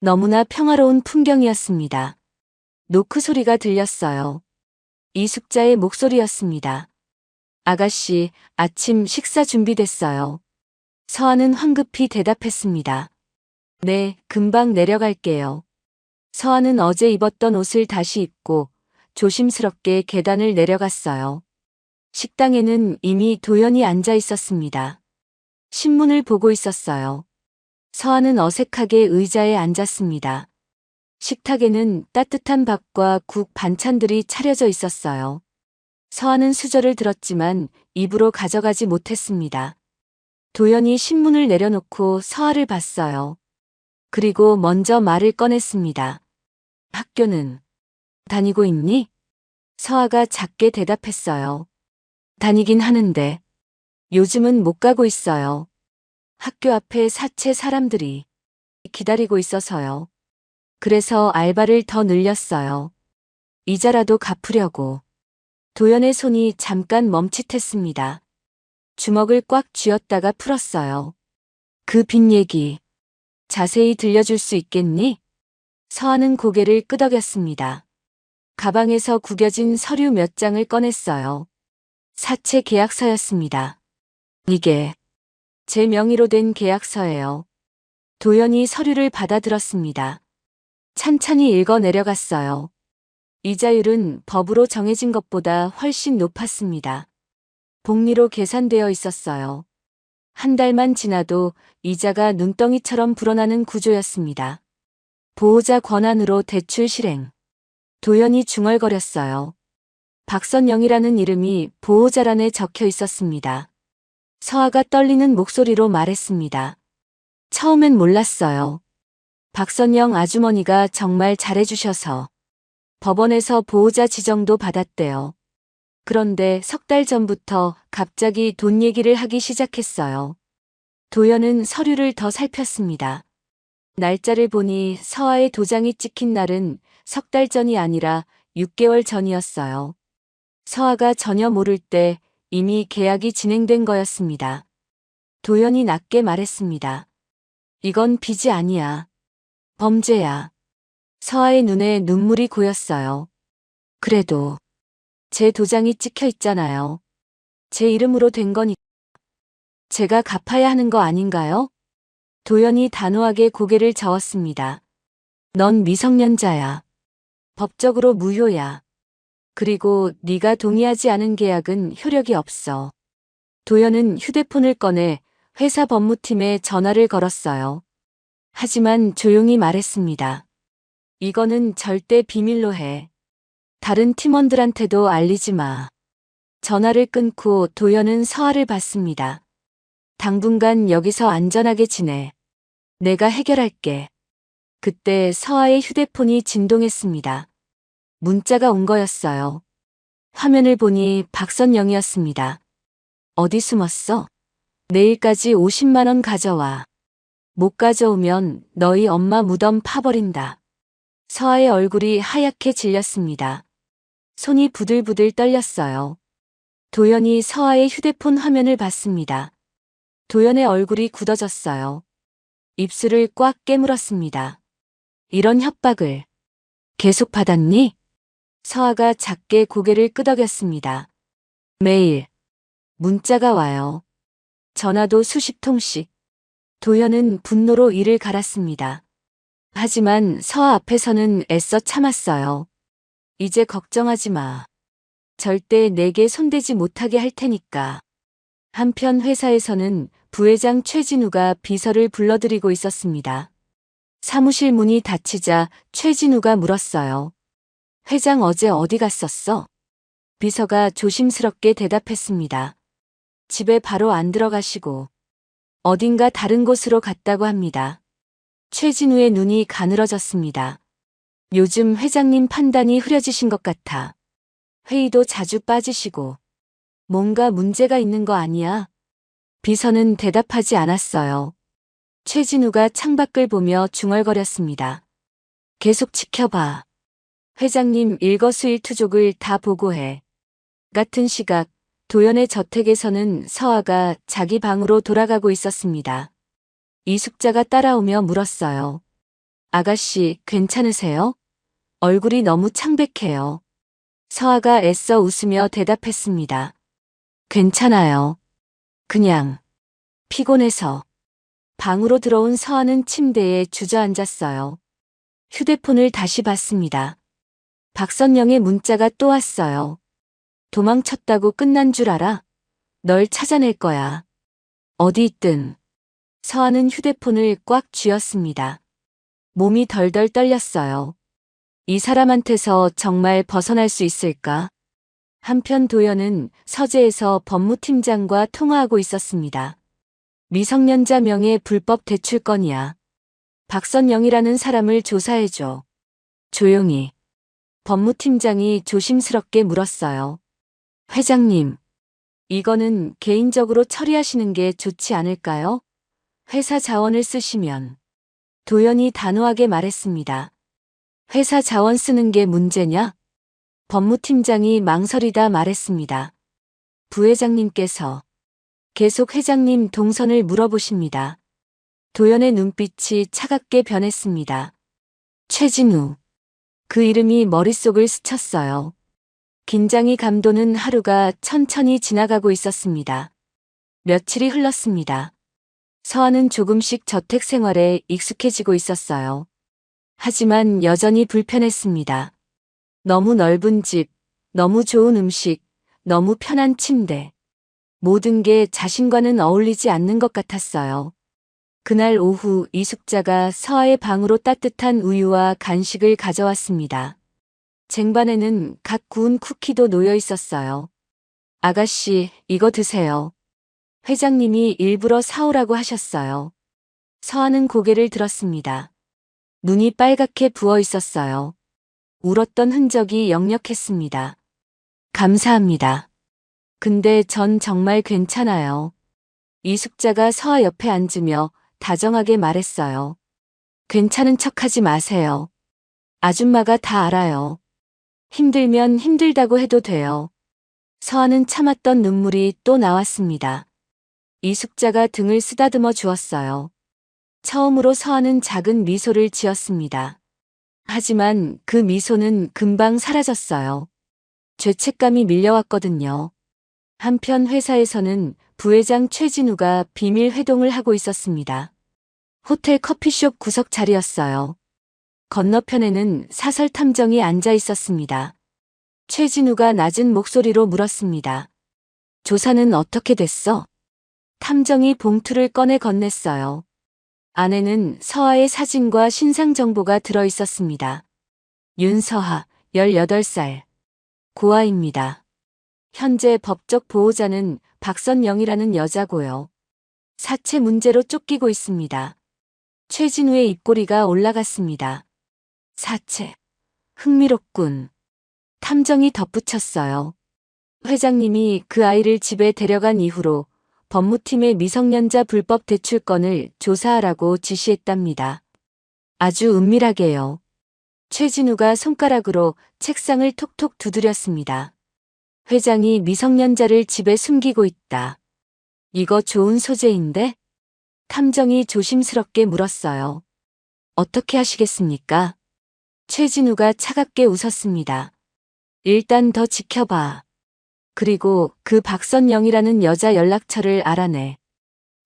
너무나 평화로운 풍경이었습니다. 노크 소리가 들렸어요. 이숙자의 목소리였습니다. 아가씨, 아침 식사 준비됐어요. 서아는 황급히 대답했습니다. 네, 금방 내려갈게요. 서아는 어제 입었던 옷을 다시 입고 조심스럽게 계단을 내려갔어요. 식당에는 이미 도연이 앉아 있었습니다. 신문을 보고 있었어요. 서아는 어색하게 의자에 앉았습니다. 식탁에는 따뜻한 밥과 국 반찬들이 차려져 있었어요. 서아는 수저를 들었지만 입으로 가져가지 못했습니다. 도연이 신문을 내려놓고 서아를 봤어요. 그리고 먼저 말을 꺼냈습니다. 학교는 다니고 있니? 서아가 작게 대답했어요. 다니긴 하는데 요즘은 못 가고 있어요. 학교 앞에 사채 사람들이 기다리고 있어서요. 그래서 알바를 더 늘렸어요. 이자라도 갚으려고. 도연의 손이 잠깐 멈칫했습니다. 주먹을 꽉 쥐었다가 풀었어요. 그 빚 얘기 자세히 들려줄 수 있겠니? 서아는 고개를 끄덕였습니다. 가방에서 구겨진 서류 몇 장을 꺼냈어요. 사채 계약서였습니다. 이게 제 명의로 된 계약서예요. 도연이 서류를 받아들었습니다. 찬찬히 읽어 내려갔어요. 이자율은 법으로 정해진 것보다 훨씬 높았습니다. 복리로 계산되어 있었어요. 한 달만 지나도 이자가 눈덩이처럼 불어나는 구조였습니다. 보호자 권한으로 대출 실행. 도연이 중얼거렸어요. 박선영이라는 이름이 보호자란에 적혀 있었습니다. 서아가 떨리는 목소리로 말했습니다. 처음엔 몰랐어요. 박선영 아주머니가 정말 잘해주셔서. 법원에서 보호자 지정도 받았대요. 그런데 석 달 전부터 갑자기 돈 얘기를 하기 시작했어요. 도연은 서류를 더 살폈습니다. 날짜를 보니 서아의 도장이 찍힌 날은 석 달 전이 아니라 6개월 전이었어요. 서아가 전혀 모를 때 이미 계약이 진행된 거였습니다. 도연이 낮게 말했습니다. 이건 빚이 아니야. 범죄야. 서아의 눈에 눈물이 고였어요. 그래도 제 도장이 찍혀 있잖아요. 제 이름으로 된 거니까 제가 갚아야 하는 거 아닌가요? 도연이 단호하게 고개를 저었습니다. 넌 미성년자야. 법적으로 무효야. 그리고 네가 동의하지 않은 계약은 효력이 없어. 도연은 휴대폰을 꺼내 회사 법무팀에 전화를 걸었어요. 하지만 조용히 말했습니다. 이거는 절대 비밀로 해. 다른 팀원들한테도 알리지 마. 전화를 끊고 도연은 서아를 봤습니다. 당분간 여기서 안전하게 지내. 내가 해결할게. 그때 서아의 휴대폰이 진동했습니다. 문자가 온 거였어요. 화면을 보니 박선영이었습니다. 어디 숨었어? 내일까지 50만 원 가져와. 못 가져오면 너희 엄마 무덤 파버린다. 서아의 얼굴이 하얗게 질렸습니다. 손이 부들부들 떨렸어요. 도연이 서아의 휴대폰 화면을 봤습니다. 도연의 얼굴이 굳어졌어요. 입술을 꽉 깨물었습니다. 이런 협박을 계속 받았니? 서아가 작게 고개를 끄덕였습니다. 매일 문자가 와요. 전화도 수십 통씩. 도연은 분노로 이를 갈았습니다. 하지만 서아 앞에서는 애써 참았어요. 이제 걱정하지 마. 절대 내게 손대지 못하게 할 테니까. 한편 회사에서는 부회장 최진우가 비서를 불러들이고 있었습니다. 사무실 문이 닫히자 최진우가 물었어요. 회장 어제 어디 갔었어? 비서가 조심스럽게 대답했습니다. 집에 바로 안 들어가시고 어딘가 다른 곳으로 갔다고 합니다. 최진우의 눈이 가늘어졌습니다. 요즘 회장님 판단이 흐려지신 것 같아. 회의도 자주 빠지시고 뭔가 문제가 있는 거 아니야? 비서는 대답하지 않았어요. 최진우가 창밖을 보며 중얼거렸습니다. 계속 지켜봐. 회장님 일거수일투족을 다 보고해. 같은 시각 도연의 저택에서는 서아가 자기 방으로 돌아가고 있었습니다. 이숙자가 따라오며 물었어요. 아가씨, 괜찮으세요? 얼굴이 너무 창백해요. 서아가 애써 웃으며 대답했습니다. 괜찮아요. 그냥 피곤해서. 방으로 들어온 서아는 침대에 주저앉았어요. 휴대폰을 다시 봤습니다. 박선영의 문자가 또 왔어요. 도망쳤다고 끝난 줄 알아? 널 찾아낼 거야. 어디 있든. 서아는 휴대폰을 꽉 쥐었습니다. 몸이 덜덜 떨렸어요. 이 사람한테서 정말 벗어날 수 있을까? 한편 도연은 서재에서 법무팀장과 통화하고 있었습니다. 미성년자 명의 불법 대출 건이야. 박선영이라는 사람을 조사해줘. 조용히. 법무팀장이 조심스럽게 물었어요. 회장님, 이거는 개인적으로 처리하시는 게 좋지 않을까요? 회사 자원을 쓰시면. 도연이 단호하게 말했습니다. 회사 자원 쓰는 게 문제냐? 법무팀장이 망설이다 말했습니다. 부회장님께서 계속 회장님 동선을 물어보십니다. 도연의 눈빛이 차갑게 변했습니다. 최진우. 그 이름이 머릿속을 스쳤어요. 긴장이 감도는 하루가 천천히 지나가고 있었습니다. 며칠이 흘렀습니다. 서아는 조금씩 저택 생활에 익숙해지고 있었어요. 하지만 여전히 불편했습니다. 너무 넓은 집, 너무 좋은 음식, 너무 편한 침대. 모든 게 자신과는 어울리지 않는 것 같았어요. 그날 오후 이숙자가 서아의 방으로 따뜻한 우유와 간식을 가져왔습니다. 쟁반에는 갓 구운 쿠키도 놓여 있었어요. 아가씨, 이거 드세요. 회장님이 일부러 사오라고 하셨어요. 서아는 고개를 들었습니다. 눈이 빨갛게 부어 있었어요. 울었던 흔적이 역력했습니다. 감사합니다. 근데 전 정말 괜찮아요. 이숙자가 서아 옆에 앉으며 다정하게 말했어요. 괜찮은 척하지 마세요. 아줌마가 다 알아요. 힘들면 힘들다고 해도 돼요. 서아는 참았던 눈물이 또 나왔습니다. 이숙자가 등을 쓰다듬어 주었어요. 처음으로 서아는 작은 미소를 지었습니다. 하지만 그 미소는 금방 사라졌어요. 죄책감이 밀려왔거든요. 한편 회사에서는 부회장 최진우가 비밀 회동을 하고 있었습니다. 호텔 커피숍 구석 자리였어요. 건너편에는 사설 탐정이 앉아 있었습니다. 최진우가 낮은 목소리로 물었습니다. 조사는 어떻게 됐어? 탐정이 봉투를 꺼내 건넸어요. 안에는 서아의 사진과 신상 정보가 들어 있었습니다. 윤서아, 18살. 고아입니다. 현재 법적 보호자는 박선영이라는 여자고요. 사체 문제로 쫓기고 있습니다. 최진우의 입꼬리가 올라갔습니다. 사체. 흥미롭군. 탐정이 덧붙였어요. 회장님이 그 아이를 집에 데려간 이후로 법무팀의 미성년자 불법 대출 건을 조사하라고 지시했답니다. 아주 은밀하게요. 최진우가 손가락으로 책상을 톡톡 두드렸습니다. 회장이 미성년자를 집에 숨기고 있다. 이거 좋은 소재인데? 탐정이 조심스럽게 물었어요. 어떻게 하시겠습니까? 최진우가 차갑게 웃었습니다. 일단 더 지켜봐. 그리고 그 박선영이라는 여자 연락처를 알아내.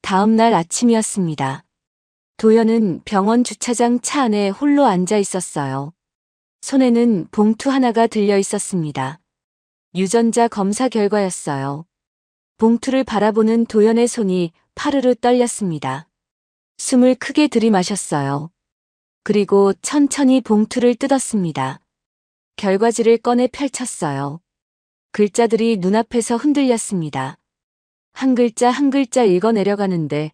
다음 날 아침이었습니다. 도연은 병원 주차장 차 안에 홀로 앉아 있었어요. 손에는 봉투 하나가 들려 있었습니다. 유전자 검사 결과였어요. 봉투를 바라보는 도연의 손이 파르르 떨렸습니다. 숨을 크게 들이마셨어요. 그리고 천천히 봉투를 뜯었습니다. 결과지를 꺼내 펼쳤어요. 글자들이 눈앞에서 흔들렸습니다. 한 글자 한 글자 읽어내려가는데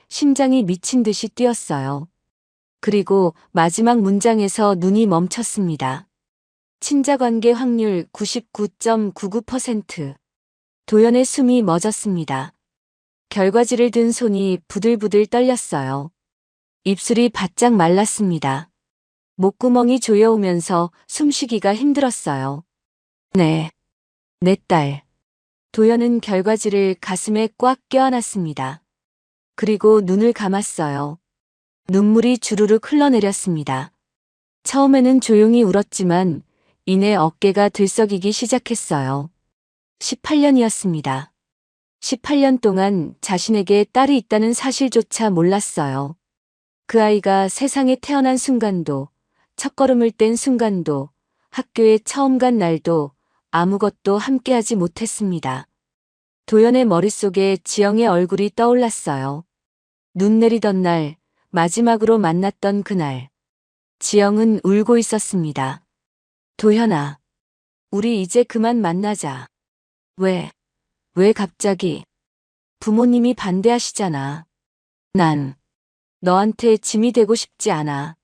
심장이 미친 듯이 뛰었어요. 그리고 마지막 문장에서 눈이 멈췄습니다. 친자관계 확률 99.99%. 도연의 숨이 멎었습니다. 결과지를 든 손이 부들부들 떨렸어요. 입술이 바짝 말랐습니다. 목구멍이 조여오면서 숨쉬기가 힘들었어요. 네. 내 딸. 도연은 결과지를 가슴에 꽉 껴안았습니다. 그리고 눈을 감았어요. 눈물이 주르륵 흘러내렸습니다. 처음에는 조용히 울었지만 이내 어깨가 들썩이기 시작했어요. 18년이었습니다. 18년 동안 자신에게 딸이 있다는 사실조차 몰랐어요. 그 아이가 세상에 태어난 순간도, 첫걸음을 뗀 순간도, 학교에 처음 간 날도 아무것도 함께하지 못했습니다. 도연의 머릿속에 지영의 얼굴이 떠올랐어요. 눈 내리던 날, 마지막으로 만났던 그날. 지영은 울고 있었습니다. 도연아, 우리 이제 그만 만나자. 왜 갑자기? 부모님이 반대하시잖아. 난 너한테 짐이 되고 싶지 않아.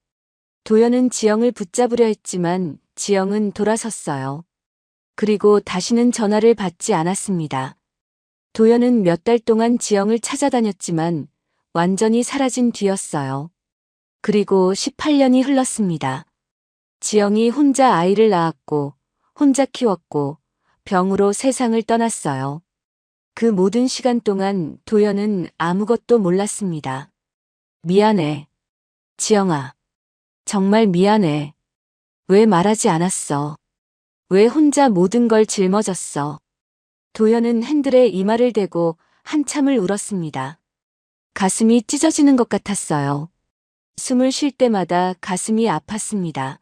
도연은 지영을 붙잡으려 했지만 지영은 돌아섰어요. 그리고 다시는 전화를 받지 않았습니다. 도연은 몇 달 동안 지영을 찾아다녔지만 완전히 사라진 뒤였어요. 그리고 18년이 흘렀습니다. 지영이 혼자 아이를 낳았고, 혼자 키웠고, 병으로 세상을 떠났어요. 그 모든 시간 동안 도연은 아무것도 몰랐습니다. 미안해. 지영아. 정말 미안해. 왜 말하지 않았어? 왜 혼자 모든 걸 짊어졌어? 도연은 핸들에 이마를 대고 한참을 울었습니다. 가슴이 찢어지는 것 같았어요. 숨을 쉴 때마다 가슴이 아팠습니다.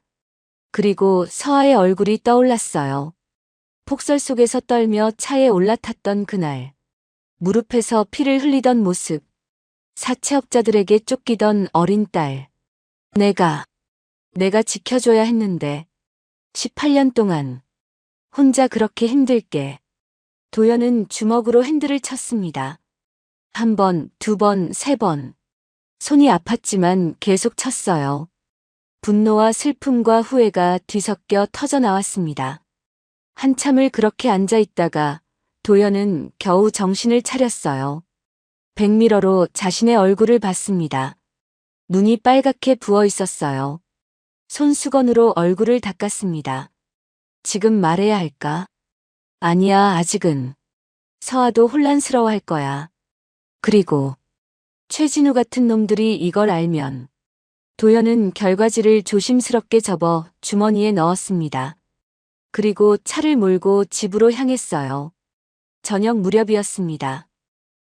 그리고 서아의 얼굴이 떠올랐어요. 폭설 속에서 떨며 차에 올라탔던 그날. 무릎에서 피를 흘리던 모습. 사채업자들에게 쫓기던 어린 딸. 내가 지켜줘야 했는데. 18년 동안 혼자 그렇게 힘들게. 도연은 주먹으로 핸들을 쳤습니다. 한 번, 두 번, 세 번. 손이 아팠지만 계속 쳤어요. 분노와 슬픔과 후회가 뒤섞여 터져 나왔습니다. 한참을 그렇게 앉아 있다가 도연은 겨우 정신을 차렸어요. 백미러로 자신의 얼굴을 봤습니다. 눈이 빨갛게 부어 있었어요. 손수건으로 얼굴을 닦았습니다. 지금 말해야 할까? 아니야, 아직은. 서아도 혼란스러워할 거야. 그리고 최진우 같은 놈들이 이걸 알면. 도연은 결과지를 조심스럽게 접어 주머니에 넣었습니다. 그리고 차를 몰고 집으로 향했어요. 저녁 무렵이었습니다.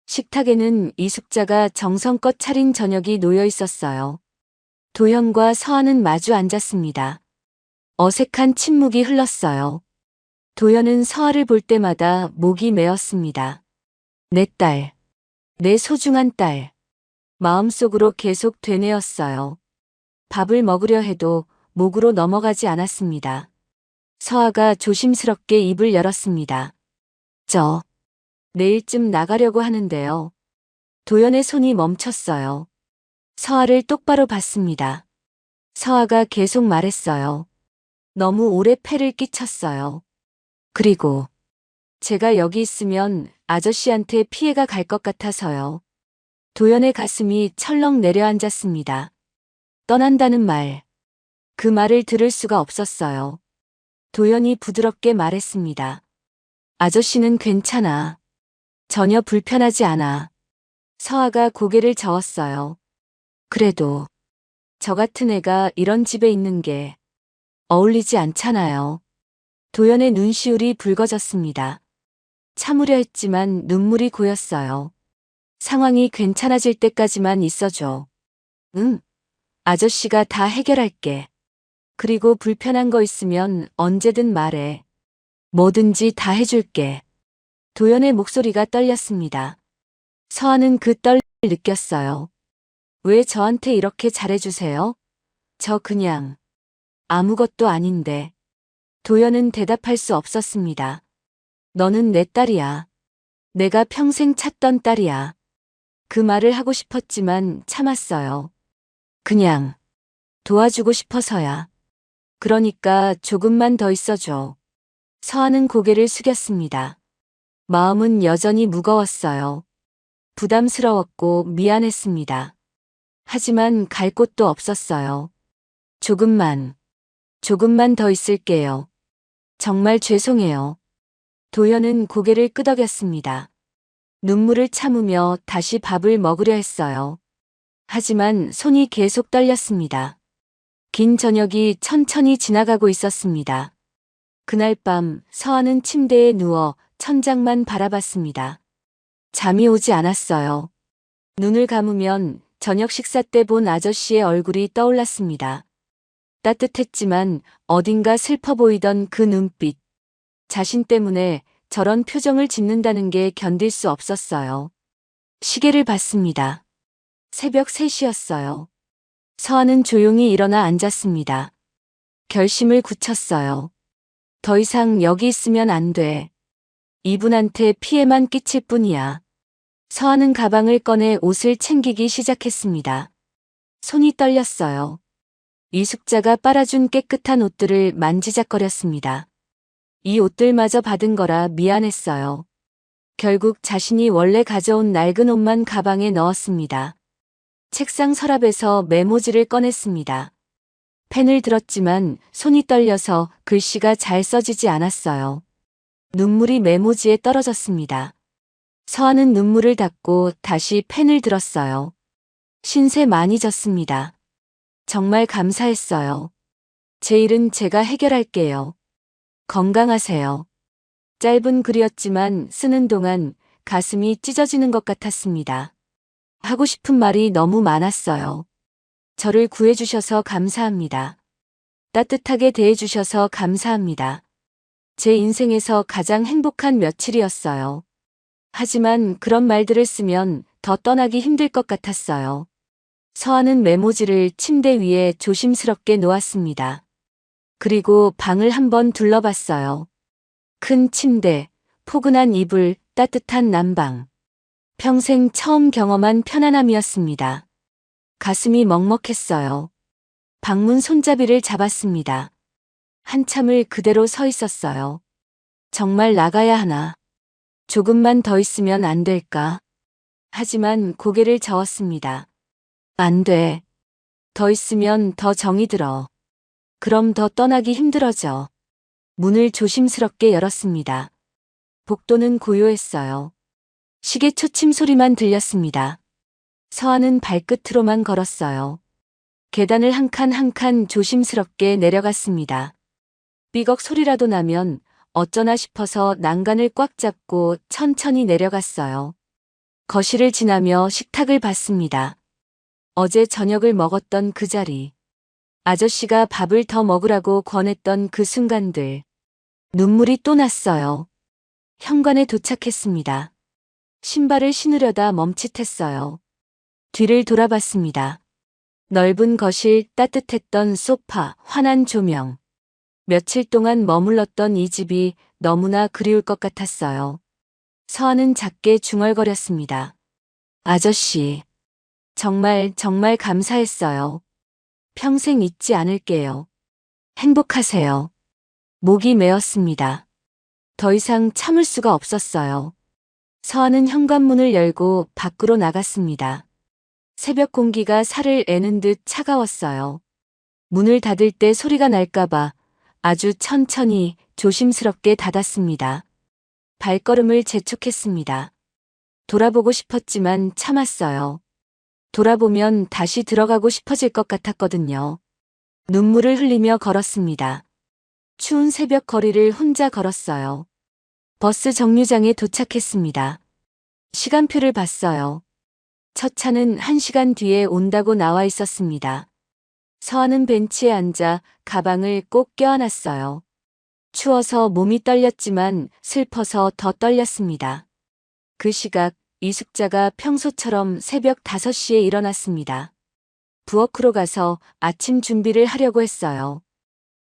식탁에는 이숙자가 정성껏 차린 저녁이 놓여 있었어요. 도연과 서아는 마주 앉았습니다. 어색한 침묵이 흘렀어요. 도연은 서아를 볼 때마다 목이 메었습니다. 내 딸, 내 소중한 딸. 마음속으로 계속 되뇌었어요. 밥을 먹으려 해도 목으로 넘어가지 않았습니다. 서아가 조심스럽게 입을 열었습니다. 내일쯤 나가려고 하는데요. 도연의 손이 멈췄어요. 서아를 똑바로 봤습니다. 서아가 계속 말했어요. 너무 오래 폐를 끼쳤어요. 그리고 제가 여기 있으면 아저씨한테 피해가 갈 것 같아서요. 도연의 가슴이 철렁 내려앉았습니다. 떠난다는 말. 그 말을 들을 수가 없었어요. 도연이 부드럽게 말했습니다. 아저씨는 괜찮아. 전혀 불편하지 않아. 서아가 고개를 저었어요. 그래도 저 같은 애가 이런 집에 있는 게 어울리지 않잖아요. 도연의 눈시울이 붉어졌습니다. 참으려 했지만 눈물이 고였어요. 상황이 괜찮아질 때까지만 있어줘. 응. 아저씨가 다 해결할게. 그리고 불편한 거 있으면 언제든 말해. 뭐든지 다 해줄게. 도연의 목소리가 떨렸습니다. 서아는 그 떨림을 느꼈어요. 왜 저한테 이렇게 잘해주세요? 저 그냥 아무것도 아닌데. 도연은 대답할 수 없었습니다. 너는 내 딸이야. 내가 평생 찾던 딸이야. 그 말을 하고 싶었지만 참았어요. 그냥 도와주고 싶어서야. 그러니까 조금만 더 있어줘. 서아는 고개를 숙였습니다. 마음은 여전히 무거웠어요. 부담스러웠고 미안했습니다. 하지만 갈 곳도 없었어요. 조금만 더 있을게요. 정말 죄송해요. 도연은 고개를 끄덕였습니다. 눈물을 참으며 다시 밥을 먹으려 했어요. 하지만 손이 계속 떨렸습니다. 긴 저녁이 천천히 지나가고 있었습니다. 그날 밤 서아는 침대에 누워 천장만 바라봤습니다. 잠이 오지 않았어요. 눈을 감으면 저녁 식사 때 본 아저씨의 얼굴이 떠올랐습니다. 따뜻했지만 어딘가 슬퍼 보이던 그 눈빛. 자신 때문에 저런 표정을 짓는다는 게 견딜 수 없었어요. 시계를 봤습니다. 새벽 3시였어요. 서아는 조용히 일어나 앉았습니다. 결심을 굳혔어요. 더 이상 여기 있으면 안 돼. 이분한테 피해만 끼칠 뿐이야. 서아는 가방을 꺼내 옷을 챙기기 시작했습니다. 손이 떨렸어요. 이숙자가 빨아준 깨끗한 옷들을 만지작거렸습니다. 이 옷들마저 받은 거라 미안했어요. 결국 자신이 원래 가져온 낡은 옷만 가방에 넣었습니다. 책상 서랍에서 메모지를 꺼냈습니다. 펜을 들었지만 손이 떨려서 글씨가 잘 써지지 않았어요. 눈물이 메모지에 떨어졌습니다. 서아는 눈물을 닦고 다시 펜을 들었어요. 신세 많이 졌습니다. 정말 감사했어요. 제 일은 제가 해결할게요. 건강하세요. 짧은 글이었지만 쓰는 동안 가슴이 찢어지는 것 같았습니다. 하고 싶은 말이 너무 많았어요. 저를 구해주셔서 감사합니다. 따뜻하게 대해주셔서 감사합니다. 제 인생에서 가장 행복한 며칠이었어요. 하지만 그런 말들을 쓰면 더 떠나기 힘들 것 같았어요. 서아는 메모지를 침대 위에 조심스럽게 놓았습니다. 그리고 방을 한번 둘러봤어요. 큰 침대, 포근한 이불, 따뜻한 난방. 평생 처음 경험한 편안함이었습니다. 가슴이 먹먹했어요. 방문 손잡이를 잡았습니다. 한참을 그대로 서 있었어요. 정말 나가야 하나? 조금만 더 있으면 안 될까? 하지만 고개를 저었습니다. 안 돼. 더 있으면 더 정이 들어. 그럼 더 떠나기 힘들어져. 문을 조심스럽게 열었습니다. 복도는 고요했어요. 시계 초침 소리만 들렸습니다. 서하는 발끝으로만 걸었어요. 계단을 한 칸 한 칸 조심스럽게 내려갔습니다. 삐걱 소리라도 나면 어쩌나 싶어서 난간을 꽉 잡고 천천히 내려갔어요. 거실을 지나며 식탁을 봤습니다. 어제 저녁을 먹었던 그 자리. 아저씨가 밥을 더 먹으라고 권했던 그 순간들. 눈물이 또 났어요. 현관에 도착했습니다. 신발을 신으려다 멈칫했어요. 뒤를 돌아봤습니다. 넓은 거실, 따뜻했던 소파, 환한 조명. 며칠 동안 머물렀던 이 집이 너무나 그리울 것 같았어요. 서하는 작게 중얼거렸습니다. 아저씨, 정말 감사했어요. 평생 잊지 않을게요. 행복하세요. 목이 메었습니다. 더 이상 참을 수가 없었어요. 서하는 현관문을 열고 밖으로 나갔습니다. 새벽 공기가 살을 애는 듯 차가웠어요. 문을 닫을 때 소리가 날까봐 아주 천천히 조심스럽게 닫았습니다. 발걸음을 재촉했습니다. 돌아보고 싶었지만 참았어요. 돌아보면 다시 들어가고 싶어질 것 같았거든요. 눈물을 흘리며 걸었습니다. 추운 새벽 거리를 혼자 걸었어요. 버스 정류장에 도착했습니다. 시간표를 봤어요. 첫 차는 1시간 뒤에 온다고 나와 있었습니다. 서하는 벤치에 앉아 가방을 꼭 껴안았어요. 추워서 몸이 떨렸지만 슬퍼서 더 떨렸습니다. 그 시각 이숙자가 평소처럼 새벽 5시에 일어났습니다. 부엌으로 가서 아침 준비를 하려고 했어요.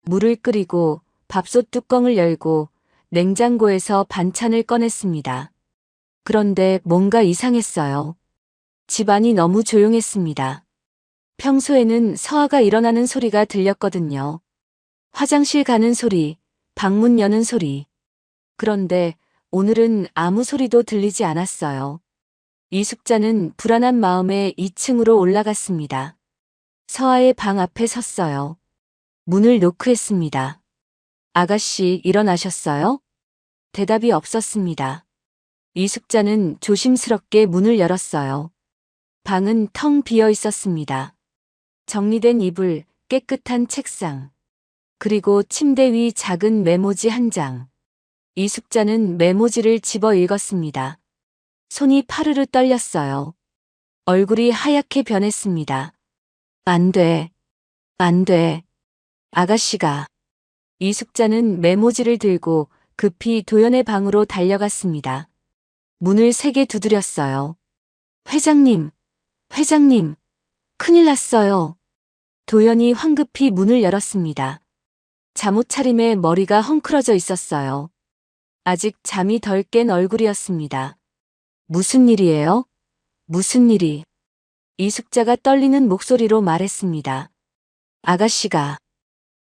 물을 끓이고 밥솥 뚜껑을 열고 냉장고에서 반찬을 꺼냈습니다. 그런데 뭔가 이상했어요. 집안이 너무 조용했습니다. 평소에는 서하가 일어나는 소리가 들렸거든요. 화장실 가는 소리, 방문 여는 소리. 그런데 오늘은 아무 소리도 들리지 않았어요. 이숙자는 불안한 마음에 2층으로 올라갔습니다. 서하의 방 앞에 섰어요. 문을 노크했습니다. 아가씨, 일어나셨어요? 대답이 없었습니다. 이숙자는 조심스럽게 문을 열었어요. 방은 텅 비어 있었습니다. 정리된 이불, 깨끗한 책상, 그리고 침대 위 작은 메모지 한 장. 이숙자는 메모지를 집어 읽었습니다. 손이 파르르 떨렸어요. 얼굴이 하얗게 변했습니다. 안 돼. 안 돼. 아가씨가. 이숙자는 메모지를 들고 급히 도연의 방으로 달려갔습니다. 문을 세게 두드렸어요. 회장님, 회장님, 큰일 났어요. 도연이 황급히 문을 열었습니다. 잠옷 차림에 머리가 헝클어져 있었어요. 아직 잠이 덜 깬 얼굴이었습니다. 무슨 일이에요? 무슨 일이? 이숙자가 떨리는 목소리로 말했습니다.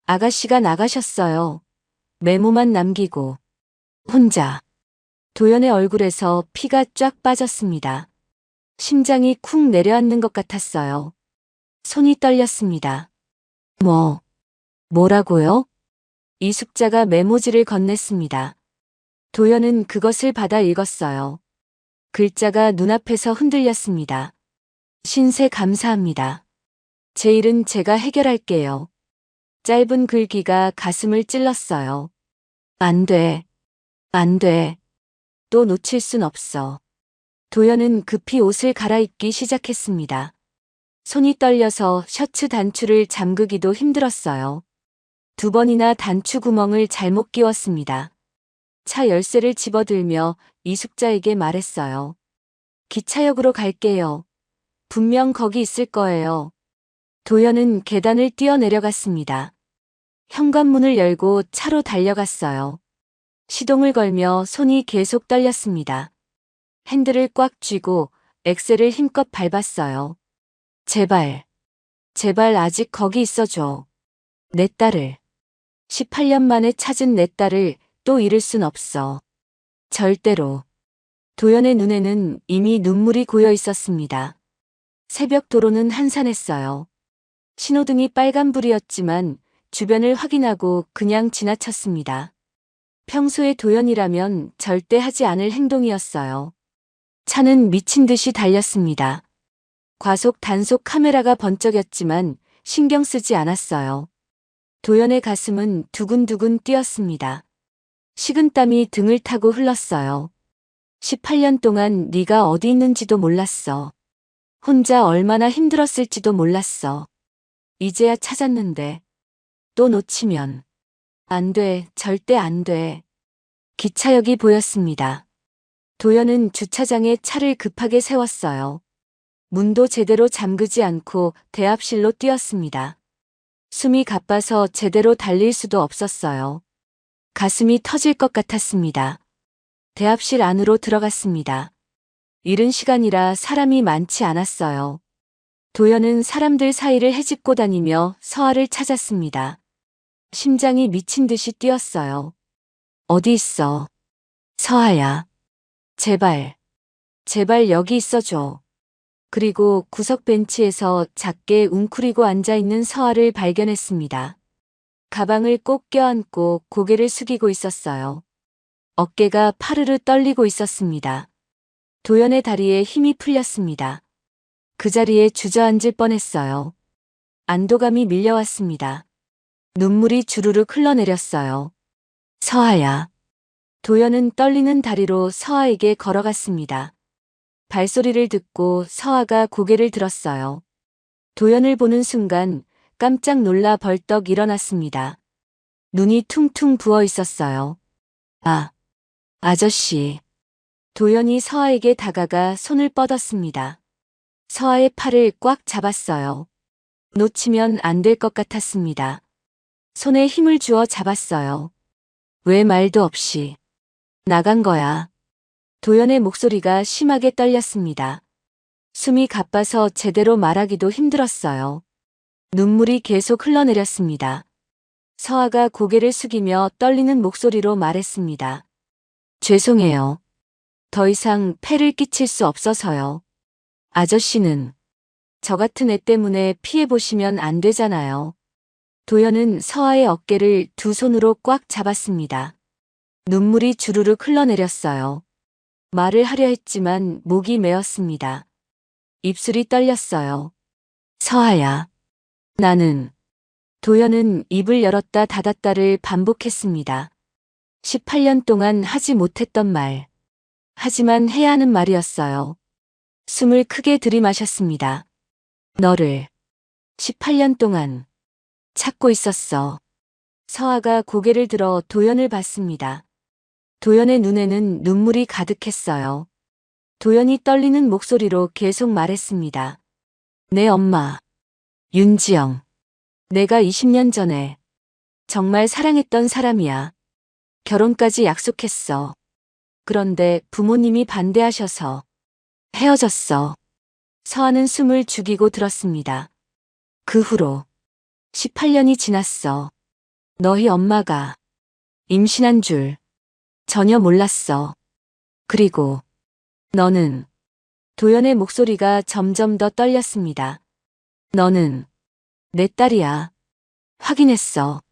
아가씨가 나가셨어요. 메모만 남기고. 혼자. 도연의 얼굴에서 피가 쫙 빠졌습니다. 심장이 쿵 내려앉는 것 같았어요. 손이 떨렸습니다. 뭐라고요? 이숙자가 메모지를 건넸습니다. 도연은 그것을 받아 읽었어요. 글자가 눈앞에서 흔들렸습니다. 신세 감사합니다. 제 일은 제가 해결할게요. 짧은 글귀가 가슴을 찔렀어요. 안 돼. 안 돼. 또 놓칠 순 없어. 도연은 급히 옷을 갈아입기 시작했습니다. 손이 떨려서 셔츠 단추를 잠그기도 힘들었어요. 2번이나 단추 구멍을 잘못 끼웠습니다. 차 열쇠를 집어들며 이숙자에게 말했어요. 기차역으로 갈게요. 분명 거기 있을 거예요. 도연은 계단을 뛰어내려갔습니다. 현관문을 열고 차로 달려갔어요. 시동을 걸며 손이 계속 떨렸습니다. 핸들을 꽉 쥐고 엑셀을 힘껏 밟았어요. 제발. 제발 아직 거기 있어줘. 내 딸을. 18년 만에 찾은 내 딸을 또 잃을 순 없어. 절대로. 도연의 눈에는 이미 눈물이 고여 있었습니다. 새벽 도로는 한산했어요. 신호등이 빨간불이었지만 주변을 확인하고 그냥 지나쳤습니다. 평소에 도연이라면 절대 하지 않을 행동이었어요. 차는 미친 듯이 달렸습니다. 과속 단속 카메라가 번쩍였지만 신경 쓰지 않았어요. 도연의 가슴은 두근두근 뛰었습니다. 식은땀이 등을 타고 흘렀어요. 18년 동안 네가 어디 있는지도 몰랐어. 혼자 얼마나 힘들었을지도 몰랐어. 이제야 찾았는데 또 놓치면 안 돼, 절대 안 돼. 기차역이 보였습니다. 도연은 주차장에 차를 급하게 세웠어요. 문도 제대로 잠그지 않고 대합실로 뛰었습니다. 숨이 가빠서 제대로 달릴 수도 없었어요. 가슴이 터질 것 같았습니다. 대합실 안으로 들어갔습니다. 이른 시간이라 사람이 많지 않았어요. 도연은 사람들 사이를 헤집고 다니며 서아를 찾았습니다. 심장이 미친 듯이 뛰었어요. 어디 있어? 서아야. 제발. 제발 여기 있어줘. 그리고 구석 벤치에서 작게 웅크리고 앉아있는 서아를 발견했습니다. 가방을 꼭 껴안고 고개를 숙이고 있었어요. 어깨가 파르르 떨리고 있었습니다. 도연의 다리에 힘이 풀렸습니다. 그 자리에 주저앉을 뻔했어요. 안도감이 밀려왔습니다. 눈물이 주르륵 흘러내렸어요. 서아야. 도연은 떨리는 다리로 서아에게 걸어갔습니다. 발소리를 듣고 서아가 고개를 들었어요. 도연을 보는 순간 깜짝 놀라 벌떡 일어났습니다. 눈이 퉁퉁 부어 있었어요. 아, 아저씨. 도연이 서아에게 다가가 손을 뻗었습니다. 서아의 팔을 꽉 잡았어요. 놓치면 안 될 것 같았습니다. 손에 힘을 주어 잡았어요. 왜 말도 없이. 나간 거야. 도연의 목소리가 심하게 떨렸습니다. 숨이 가빠서 제대로 말하기도 힘들었어요. 눈물이 계속 흘러내렸습니다. 서아가 고개를 숙이며 떨리는 목소리로 말했습니다. 죄송해요. 더 이상 폐를 끼칠 수 없어서요. 아저씨는 저 같은 애 때문에 피해보시면 안 되잖아요. 도연은 서아의 어깨를 두 손으로 꽉 잡았습니다. 눈물이 주르륵 흘러내렸어요. 말을 하려 했지만 목이 메었습니다. 입술이 떨렸어요. 서아야. 나는. 도연은 입을 열었다 닫았다를 반복했습니다. 18년 동안 하지 못했던 말. 하지만 해야 하는 말이었어요. 숨을 크게 들이마셨습니다. 너를 18년 동안 찾고 있었어. 서아가 고개를 들어 도연을 봤습니다. 도연의 눈에는 눈물이 가득했어요. 도연이 떨리는 목소리로 계속 말했습니다. 내 엄마, 윤지영. 내가 20년 전에 정말 사랑했던 사람이야. 결혼까지 약속했어. 그런데 부모님이 반대하셔서 헤어졌어. 서아는 숨을 죽이고 들었습니다. 그 후로 18년이 지났어. 너희 엄마가 임신한 줄 전혀 몰랐어. 그리고 너는. 도연의 목소리가 점점 더 떨렸습니다. 너는 내 딸이야. 확인했어.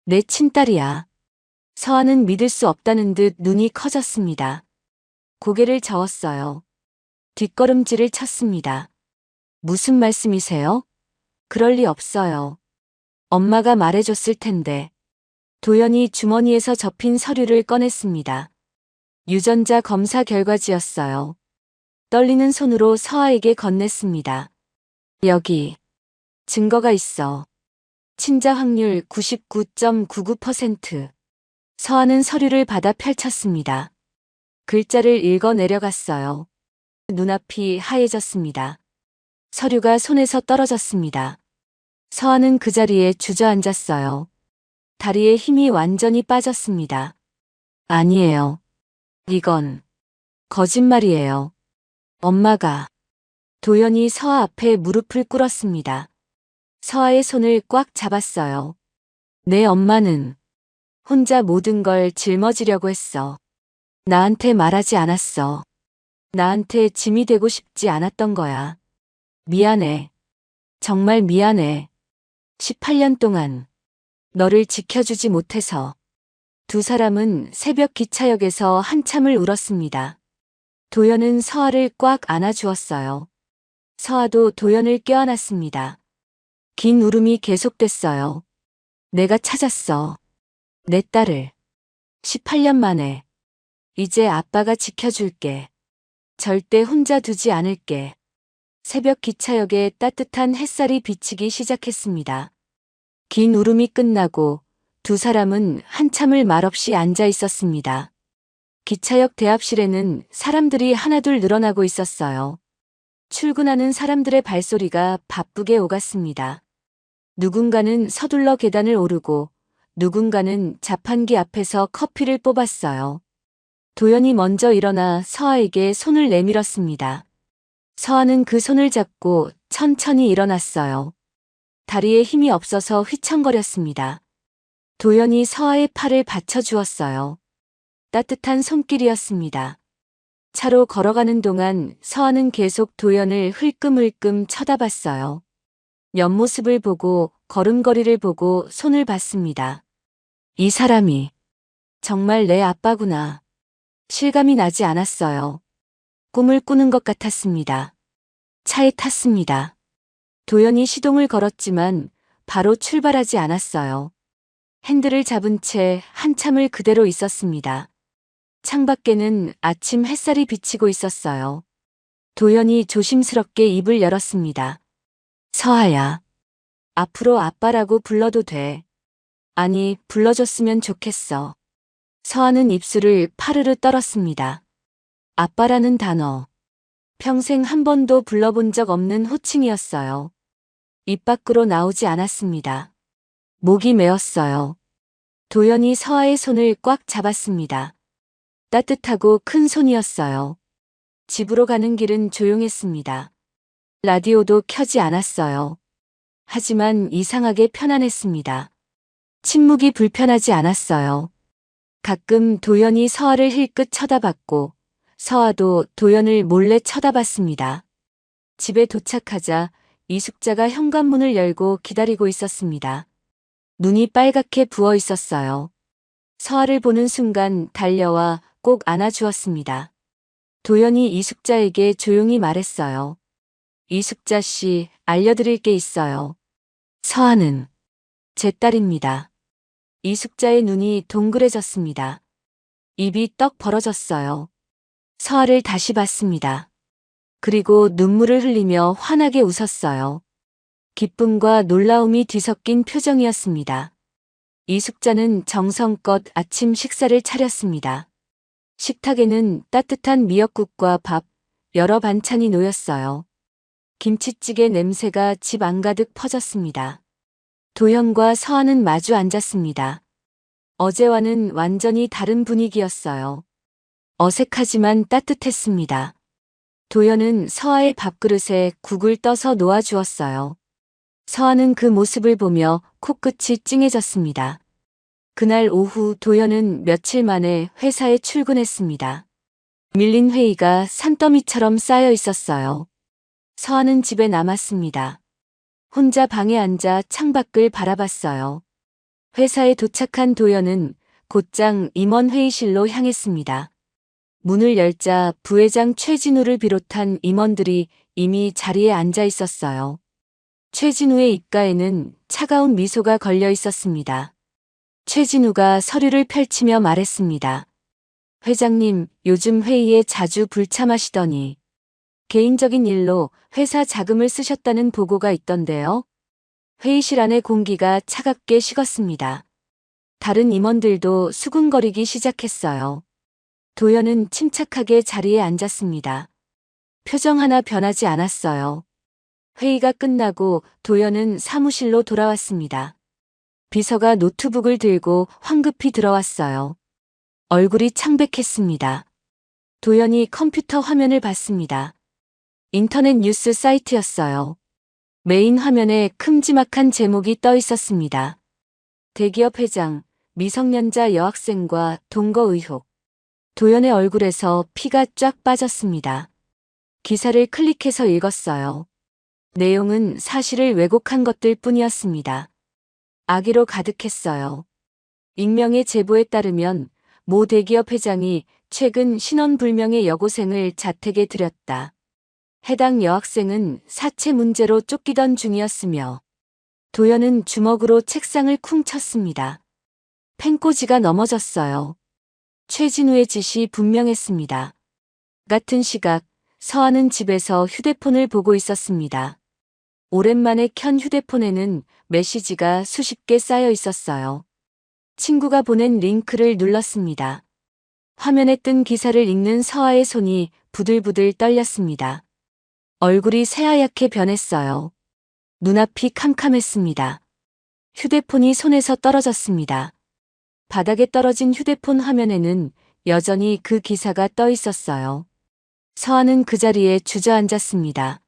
내 친딸이야. 서아는 믿을 수 없다는 듯 눈이 커졌습니다. 고개를 저었어요. 뒷걸음질을 쳤습니다. 무슨 말씀이세요? 그럴 리 없어요. 엄마가 말해줬을 텐데. 도연이 주머니에서 접힌 서류를 꺼냈습니다. 유전자 검사 결과지였어요. 떨리는 손으로 서아에게 건넸습니다. 여기. 증거가 있어. 친자 확률 99.99%. 서아는 서류를 받아 펼쳤습니다. 글자를 읽어 내려갔어요. 눈앞이 하얘졌습니다. 서류가 손에서 떨어졌습니다. 서아는 그 자리에 주저앉았어요. 다리에 힘이 완전히 빠졌습니다. 아니에요. 이건 거짓말이에요. 엄마가. 도연이 서아 앞에 무릎을 꿇었습니다. 서아의 손을 꽉 잡았어요. 내 엄마는 혼자 모든 걸 짊어지려고 했어. 나한테 말하지 않았어. 나한테 짐이 되고 싶지 않았던 거야. 미안해. 정말 미안해. 18년 동안 너를 지켜주지 못해서. 두 사람은 새벽 기차역에서 한참을 울었습니다. 도연은 서아를 꽉 안아주었어요. 서아도 도연을 껴안았습니다. 긴 울음이 계속됐어요. 내가 찾았어. 내 딸을. 18년 만에. 이제 아빠가 지켜줄게. 절대 혼자 두지 않을게. 새벽 기차역에 따뜻한 햇살이 비치기 시작했습니다. 긴 울음이 끝나고 두 사람은 한참을 말없이 앉아 있었습니다. 기차역 대합실에는 사람들이 하나둘 늘어나고 있었어요. 출근하는 사람들의 발소리가 바쁘게 오갔습니다. 누군가는 서둘러 계단을 오르고 누군가는 자판기 앞에서 커피를 뽑았어요. 도연이 먼저 일어나 서아에게 손을 내밀었습니다. 서아는 그 손을 잡고 천천히 일어났어요. 다리에 힘이 없어서 휘청거렸습니다. 도연이 서아의 팔을 받쳐주었어요. 따뜻한 손길이었습니다. 차로 걸어가는 동안 서아는 계속 도연을 흘끔흘끔 쳐다봤어요. 옆모습을 보고 걸음걸이를 보고 손을 봤습니다. 이 사람이 정말 내 아빠구나. 실감이 나지 않았어요. 꿈을 꾸는 것 같았습니다. 차에 탔습니다. 도연이 시동을 걸었지만 바로 출발하지 않았어요. 핸들을 잡은 채 한참을 그대로 있었습니다. 창밖에는 아침 햇살이 비치고 있었어요. 도연이 조심스럽게 입을 열었습니다. 서아야. 앞으로 아빠라고 불러도 돼. 아니, 불러줬으면 좋겠어. 서아는 입술을 파르르 떨었습니다. 아빠라는 단어. 평생 한 번도 불러본 적 없는 호칭이었어요. 입 밖으로 나오지 않았습니다. 목이 메었어요. 도연이 서아의 손을 꽉 잡았습니다. 따뜻하고 큰 손이었어요. 집으로 가는 길은 조용했습니다. 라디오도 켜지 않았어요. 하지만 이상하게 편안했습니다. 침묵이 불편하지 않았어요. 가끔 도연이 서아를 힐끗 쳐다봤고 서아도 도연을 몰래 쳐다봤습니다. 집에 도착하자 이숙자가 현관문을 열고 기다리고 있었습니다. 눈이 빨갛게 부어 있었어요. 서아를 보는 순간 달려와 꼭 안아주었습니다. 도연이 이숙자에게 조용히 말했어요. 이숙자 씨, 알려드릴 게 있어요. 서아는 제 딸입니다. 이숙자의 눈이 동그래졌습니다. 입이 떡 벌어졌어요. 서아를 다시 봤습니다. 그리고 눈물을 흘리며 환하게 웃었어요. 기쁨과 놀라움이 뒤섞인 표정이었습니다. 이숙자는 정성껏 아침 식사를 차렸습니다. 식탁에는 따뜻한 미역국과 밥, 여러 반찬이 놓였어요. 김치찌개 냄새가 집 안가득 퍼졌습니다. 도연과 서아는 마주 앉았습니다. 어제와는 완전히 다른 분위기였어요. 어색하지만 따뜻했습니다. 도연은 서아의 밥그릇에 국을 떠서 놓아주었어요. 서아는 그 모습을 보며 코끝이 찡해졌습니다. 그날 오후 도연은 며칠 만에 회사에 출근했습니다. 밀린 회의가 산더미처럼 쌓여 있었어요. 서아는 집에 남았습니다. 혼자 방에 앉아 창밖을 바라봤어요. 회사에 도착한 도연은 곧장 임원 회의실로 향했습니다. 문을 열자 부회장 최진우를 비롯한 임원들이 이미 자리에 앉아 있었어요. 최진우의 입가에는 차가운 미소가 걸려 있었습니다. 최진우가 서류를 펼치며 말했습니다. 회장님, 요즘 회의에 자주 불참하시더니 개인적인 일로 회사 자금을 쓰셨다는 보고가 있던데요. 회의실 안의 공기가 차갑게 식었습니다. 다른 임원들도 수군거리기 시작했어요. 도연은 침착하게 자리에 앉았습니다. 표정 하나 변하지 않았어요. 회의가 끝나고 도연은 사무실로 돌아왔습니다. 비서가 노트북을 들고 황급히 들어왔어요. 얼굴이 창백했습니다. 도연이 컴퓨터 화면을 봤습니다. 인터넷 뉴스 사이트였어요. 메인 화면에 큼지막한 제목이 떠 있었습니다. 대기업 회장, 미성년자 여학생과 동거 의혹. 도연의 얼굴에서 피가 쫙 빠졌습니다. 기사를 클릭해서 읽었어요. 내용은 사실을 왜곡한 것들 뿐이었습니다. 악의로 가득했어요. 익명의 제보에 따르면 모 대기업 회장이 최근 신원불명의 여고생을 자택에 들였다. 해당 여학생은 사체 문제로 쫓기던 중이었으며 도연은 주먹으로 책상을 쿵 쳤습니다. 펜꽂이가 넘어졌어요. 최진우의 짓이 분명했습니다. 같은 시각 서아는 집에서 휴대폰을 보고 있었습니다. 오랜만에 켠 휴대폰에는 메시지가 수십 개 쌓여 있었어요. 친구가 보낸 링크를 눌렀습니다. 화면에 뜬 기사를 읽는 서아의 손이 부들부들 떨렸습니다. 얼굴이 새하얗게 변했어요. 눈앞이 캄캄했습니다. 휴대폰이 손에서 떨어졌습니다. 바닥에 떨어진 휴대폰 화면에는 여전히 그 기사가 떠 있었어요. 서아는 그 자리에 주저앉았습니다.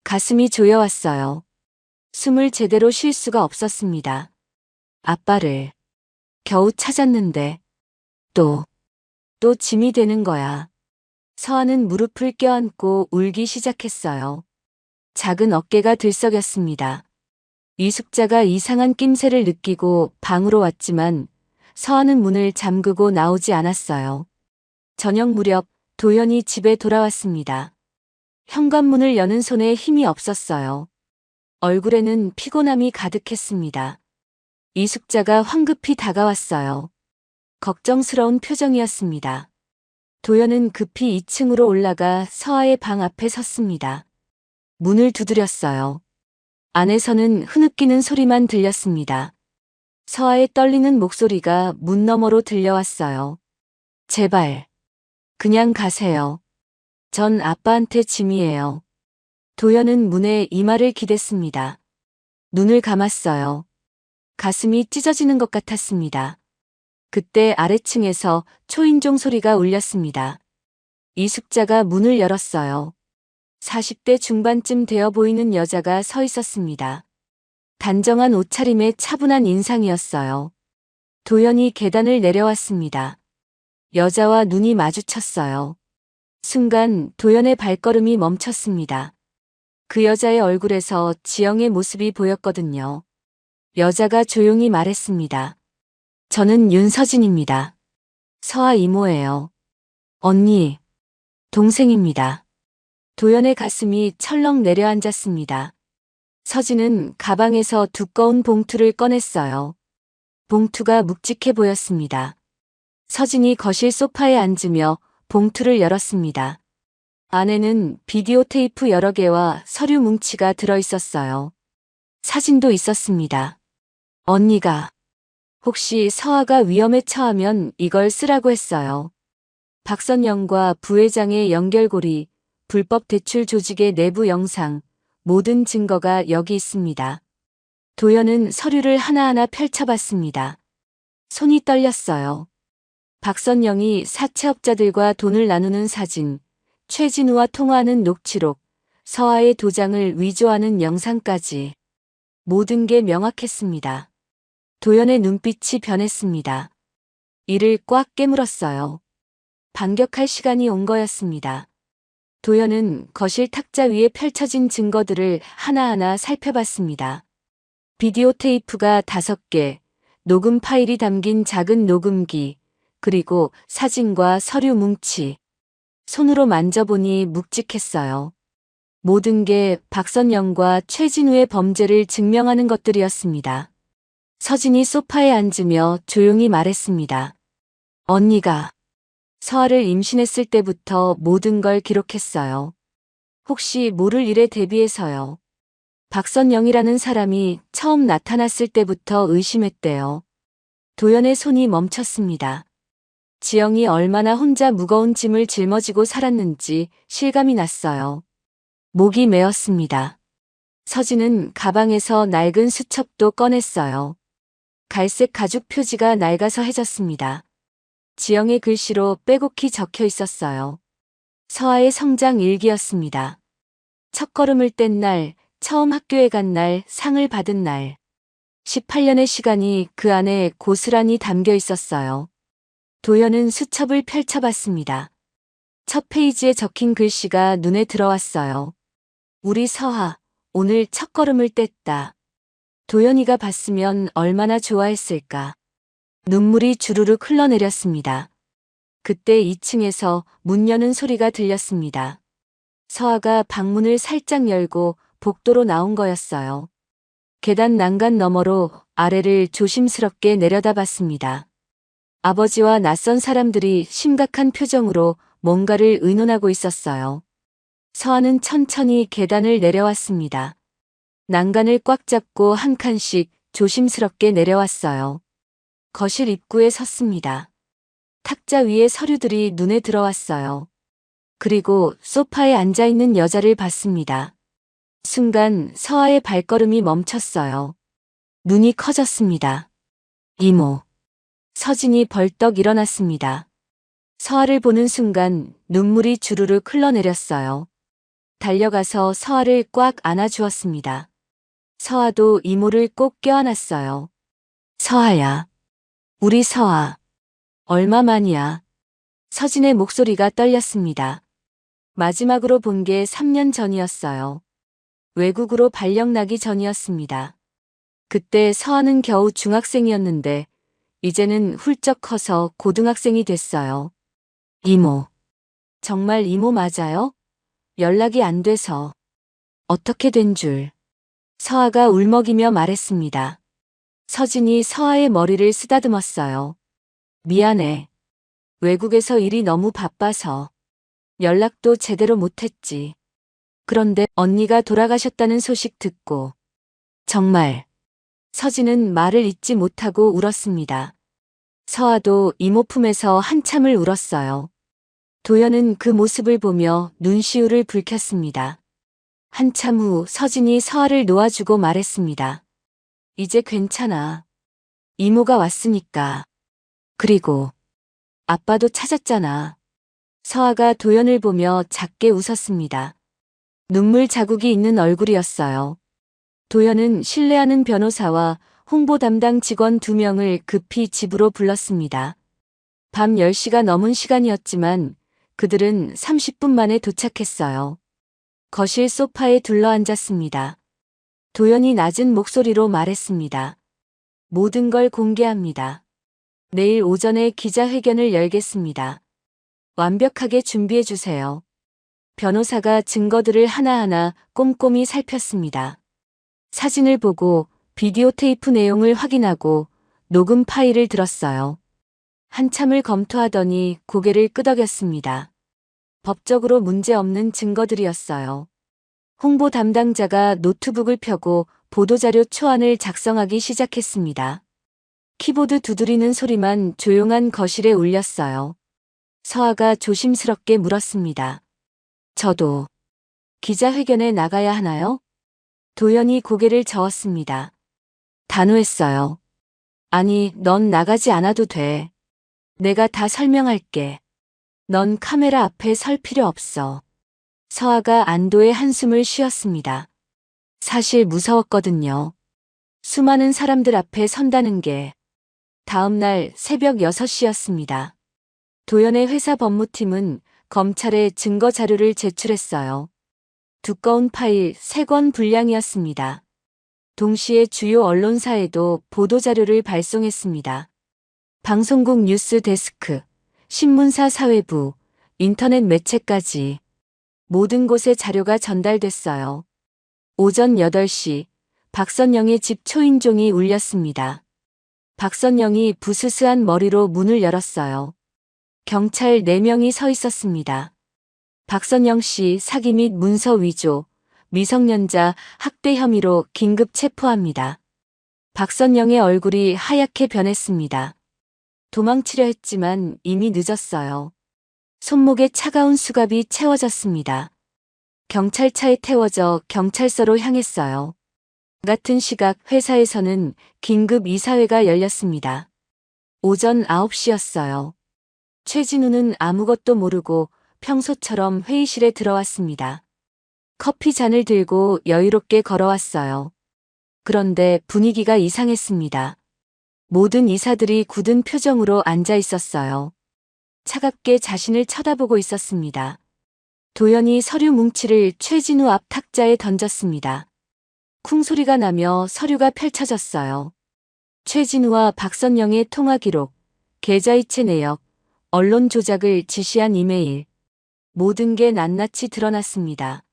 가슴이 조여왔어요. 숨을 제대로 쉴 수가 없었습니다. 아빠를 겨우 찾았는데 또 짐이 되는 거야. 서아는 무릎을 껴안고 울기 시작했어요. 작은 어깨가 들썩였습니다. 이숙자가 이상한 낌새를 느끼고 방으로 왔지만 서아는 문을 잠그고 나오지 않았어요. 저녁 무렵 도연이 집에 돌아왔습니다. 현관문을 여는 손에 힘이 없었어요. 얼굴에는 피곤함이 가득했습니다. 이숙자가 황급히 다가왔어요. 걱정스러운 표정이었습니다. 도연은 급히 2층으로 올라가 서아의 방 앞에 섰습니다. 문을 두드렸어요. 안에서는 흐느끼는 소리만 들렸습니다. 서아의 떨리는 목소리가 문 너머로 들려왔어요. 제발, 그냥 가세요. 전 아빠한테 짐이에요. 도연은 문에 이마를 기댔습니다. 눈을 감았어요. 가슴이 찢어지는 것 같았습니다. 그때 아래층에서 초인종 소리가 울렸습니다. 이숙자가 문을 열었어요. 40대 중반쯤 되어 보이는 여자가 서 있었습니다. 단정한 옷차림에 차분한 인상이었어요. 도연이 계단을 내려왔습니다. 여자와 눈이 마주쳤어요. 순간 도연의 발걸음이 멈췄습니다. 그 여자의 얼굴에서 지영의 모습이 보였거든요. 여자가 조용히 말했습니다. 저는 윤서진입니다. 서아 이모예요. 언니, 동생입니다. 도연의 가슴이 철렁 내려앉았습니다. 서진은 가방에서 두꺼운 봉투를 꺼냈어요. 봉투가 묵직해 보였습니다. 서진이 거실 소파에 앉으며 봉투를 열었습니다. 안에는 비디오 테이프 여러 개와 서류 뭉치가 들어 있었어요. 사진도 있었습니다. 언니가 혹시 서아가 위험에 처하면 이걸 쓰라고 했어요. 박선영과 부회장의 연결고리, 불법 대출 조직의 내부 영상, 모든 증거가 여기 있습니다. 도연은 서류를 하나하나 펼쳐봤습니다. 손이 떨렸어요. 박선영이 사채업자들과 돈을 나누는 사진, 최진우와 통화하는 녹취록, 서아의 도장을 위조하는 영상까지 모든 게 명확했습니다. 도연의 눈빛이 변했습니다. 이를 꽉 깨물었어요. 반격할 시간이 온 거였습니다. 도연은 거실 탁자 위에 펼쳐진 증거들을 하나하나 살펴봤습니다. 비디오 테이프가 5개, 녹음 파일이 담긴 작은 녹음기, 그리고 사진과 서류 뭉치. 손으로 만져보니 묵직했어요. 모든 게 박선영과 최진우의 범죄를 증명하는 것들이었습니다. 서진이 소파에 앉으며 조용히 말했습니다. 언니가 서아를 임신했을 때부터 모든 걸 기록했어요. 혹시 모를 일에 대비해서요. 박선영이라는 사람이 처음 나타났을 때부터 의심했대요. 도연의 손이 멈췄습니다. 지영이 얼마나 혼자 무거운 짐을 짊어지고 살았는지 실감이 났어요. 목이 메었습니다. 서진은 가방에서 낡은 수첩도 꺼냈어요. 갈색 가죽 표지가 낡아서 해졌습니다. 지영의 글씨로 빼곡히 적혀 있었어요. 서아의 성장 일기였습니다. 첫걸음을 뗀 날 처음 학교에 간 날, 상을 받은 날. 18년의 시간이 그 안에 고스란히 담겨 있었어요. 도연은 수첩을 펼쳐봤습니다. 첫 페이지에 적힌 글씨가 눈에 들어왔어요. 우리 서하, 오늘 첫걸음을 뗐다. 도연이가 봤으면 얼마나 좋아했을까. 눈물이 주르륵 흘러내렸습니다. 그때 2층에서 문 여는 소리가 들렸습니다. 서하가 방문을 살짝 열고 복도로 나온 거였어요. 계단 난간 너머로 아래를 조심스럽게 내려다봤습니다. 아버지와 낯선 사람들이 심각한 표정으로 뭔가를 의논하고 있었어요. 서하는 천천히 계단을 내려왔습니다. 난간을 꽉 잡고 한 칸씩 조심스럽게 내려왔어요. 거실 입구에 섰습니다. 탁자 위에 서류들이 눈에 들어왔어요. 그리고 소파에 앉아있는 여자를 봤습니다. 순간 서하의 발걸음이 멈췄어요. 눈이 커졌습니다. 이모. 서진이 벌떡 일어났습니다. 서하를 보는 순간 눈물이 주르륵 흘러내렸어요. 달려가서 서하를 꽉 안아주었습니다. 서하도 이모를 꼭 껴안았어요. 서하야. 우리 서하. 얼마만이야. 서진의 목소리가 떨렸습니다. 마지막으로 본 게 3년 전이었어요. 외국으로 발령 나기 전이었습니다. 그때 서하는 겨우 중학생이었는데 이제는 훌쩍 커서 고등학생이 됐어요. 이모. 정말 이모 맞아요? 연락이 안 돼서. 어떻게 된 줄. 서하가 울먹이며 말했습니다. 서진이 서하의 머리를 쓰다듬었어요. 미안해. 외국에서 일이 너무 바빠서. 연락도 제대로 못했지. 그런데 언니가 돌아가셨다는 소식 듣고. 정말. 서진은 말을 잇지 못하고 울었습니다. 서하도 이모 품에서 한참을 울었어요. 도연은 그 모습을 보며 눈시울을 붉혔습니다. 한참 후 서진이 서하를 놓아주고 말했습니다. 이제 괜찮아. 이모가 왔으니까. 그리고 아빠도 찾았잖아. 서하가 도연을 보며 작게 웃었습니다. 눈물 자국이 있는 얼굴이었어요. 도연은 신뢰하는 변호사와 홍보 담당 직원 2명을 급히 집으로 불렀습니다. 밤 10시가 넘은 시간이었지만 그들은 30분 만에 도착했어요. 거실 소파에 둘러앉았습니다. 도연이 낮은 목소리로 말했습니다. 모든 걸 공개합니다. 내일 오전에 기자회견을 열겠습니다. 완벽하게 준비해 주세요. 변호사가 증거들을 하나하나 꼼꼼히 살폈습니다. 사진을 보고 비디오 테이프 내용을 확인하고 녹음 파일을 들었어요. 한참을 검토하더니 고개를 끄덕였습니다. 법적으로 문제없는 증거들이었어요. 홍보 담당자가 노트북을 펴고 보도자료 초안을 작성하기 시작했습니다. 키보드 두드리는 소리만 조용한 거실에 울렸어요. 서하가 조심스럽게 물었습니다. 저도 기자회견에 나가야 하나요? 도연이 고개를 저었습니다. 단호했어요. 아니, 넌 나가지 않아도 돼. 내가 다 설명할게. 넌 카메라 앞에 설 필요 없어. 서하가 안도의 한숨을 쉬었습니다. 사실 무서웠거든요. 수많은 사람들 앞에 선다는 게. 다음 날 새벽 6시였습니다. 도연의 회사 법무팀은 검찰에 증거 자료를 제출했어요. 두꺼운 파일 3권 분량이었습니다. 동시에 주요 언론사에도 보도자료를 발송했습니다. 방송국 뉴스 데스크, 신문사 사회부, 인터넷 매체까지 모든 곳에 자료가 전달됐어요. 오전 8시 박선영의 집 초인종이 울렸습니다. 박선영이 부스스한 머리로 문을 열었어요. 경찰 4명이 서 있었습니다. 박선영 씨 사기 및 문서 위조, 미성년자 학대 혐의로 긴급 체포합니다. 박선영의 얼굴이 하얗게 변했습니다. 도망치려 했지만 이미 늦었어요. 손목에 차가운 수갑이 채워졌습니다. 경찰차에 태워져 경찰서로 향했어요. 같은 시각 회사에서는 긴급 이사회가 열렸습니다. 오전 9시였어요. 최진우는 아무것도 모르고 평소처럼 회의실에 들어왔습니다. 커피 잔을 들고 여유롭게 걸어왔어요. 그런데 분위기가 이상했습니다. 모든 이사들이 굳은 표정으로 앉아 있었어요. 차갑게 자신을 쳐다보고 있었습니다. 도연이 서류 뭉치를 최진우 앞 탁자에 던졌습니다. 쿵 소리가 나며 서류가 펼쳐졌어요. 최진우와 박선영의 통화 기록, 계좌이체 내역, 언론 조작을 지시한 이메일. 모든 게 낱낱이 드러났습니다.